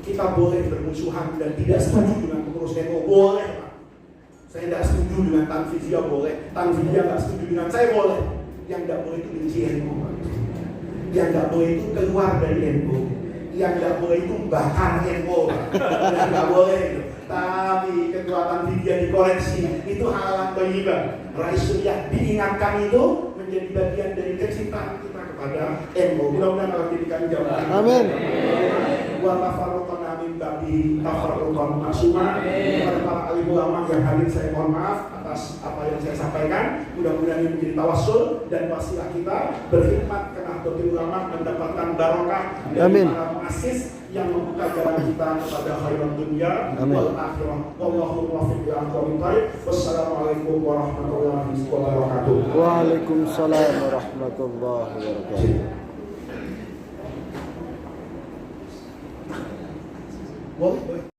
Kita boleh bermusuhan dan tidak setuju dengan pengurus MO, boleh Pak. Saya tidak setuju dengan Tanfidiyah, boleh. Tanfidiyah tidak setuju dengan saya, boleh. Yang tidak boleh itu benci MO. Yang tidak boleh itu keluar dari MO. Yang tidak boleh itu bakar MO. Yang tidak boleh itu. Tapi kekuatan dia dikoreksi itu halang thayyibah. Rasulullah diingatkan itu menjadi bagian dari kecintaan kita kepada MO. Mudah-mudahan Allah jadikan jawaban. Amin. Wa tafarruqana min ba'di tafarruqan maksuma. Kepada para alim ulama yang hadir saya mohon maaf atas apa yang saya sampaikan. Mudah-mudahan ini menjadi tawassul dan wasilah kita berkhidmat ke Nahdlatul Ulama mendapatkan barokah dari para muassis yang membuka jalan kita kepada khairat dunia wal akhirah. Wallahu muwaffiq ila aqwamit thariq. Wassalamualaikum warahmatullahi wabarakatuh. Waalaikumsalam warahmatullahi wabarakatuh. Boleh.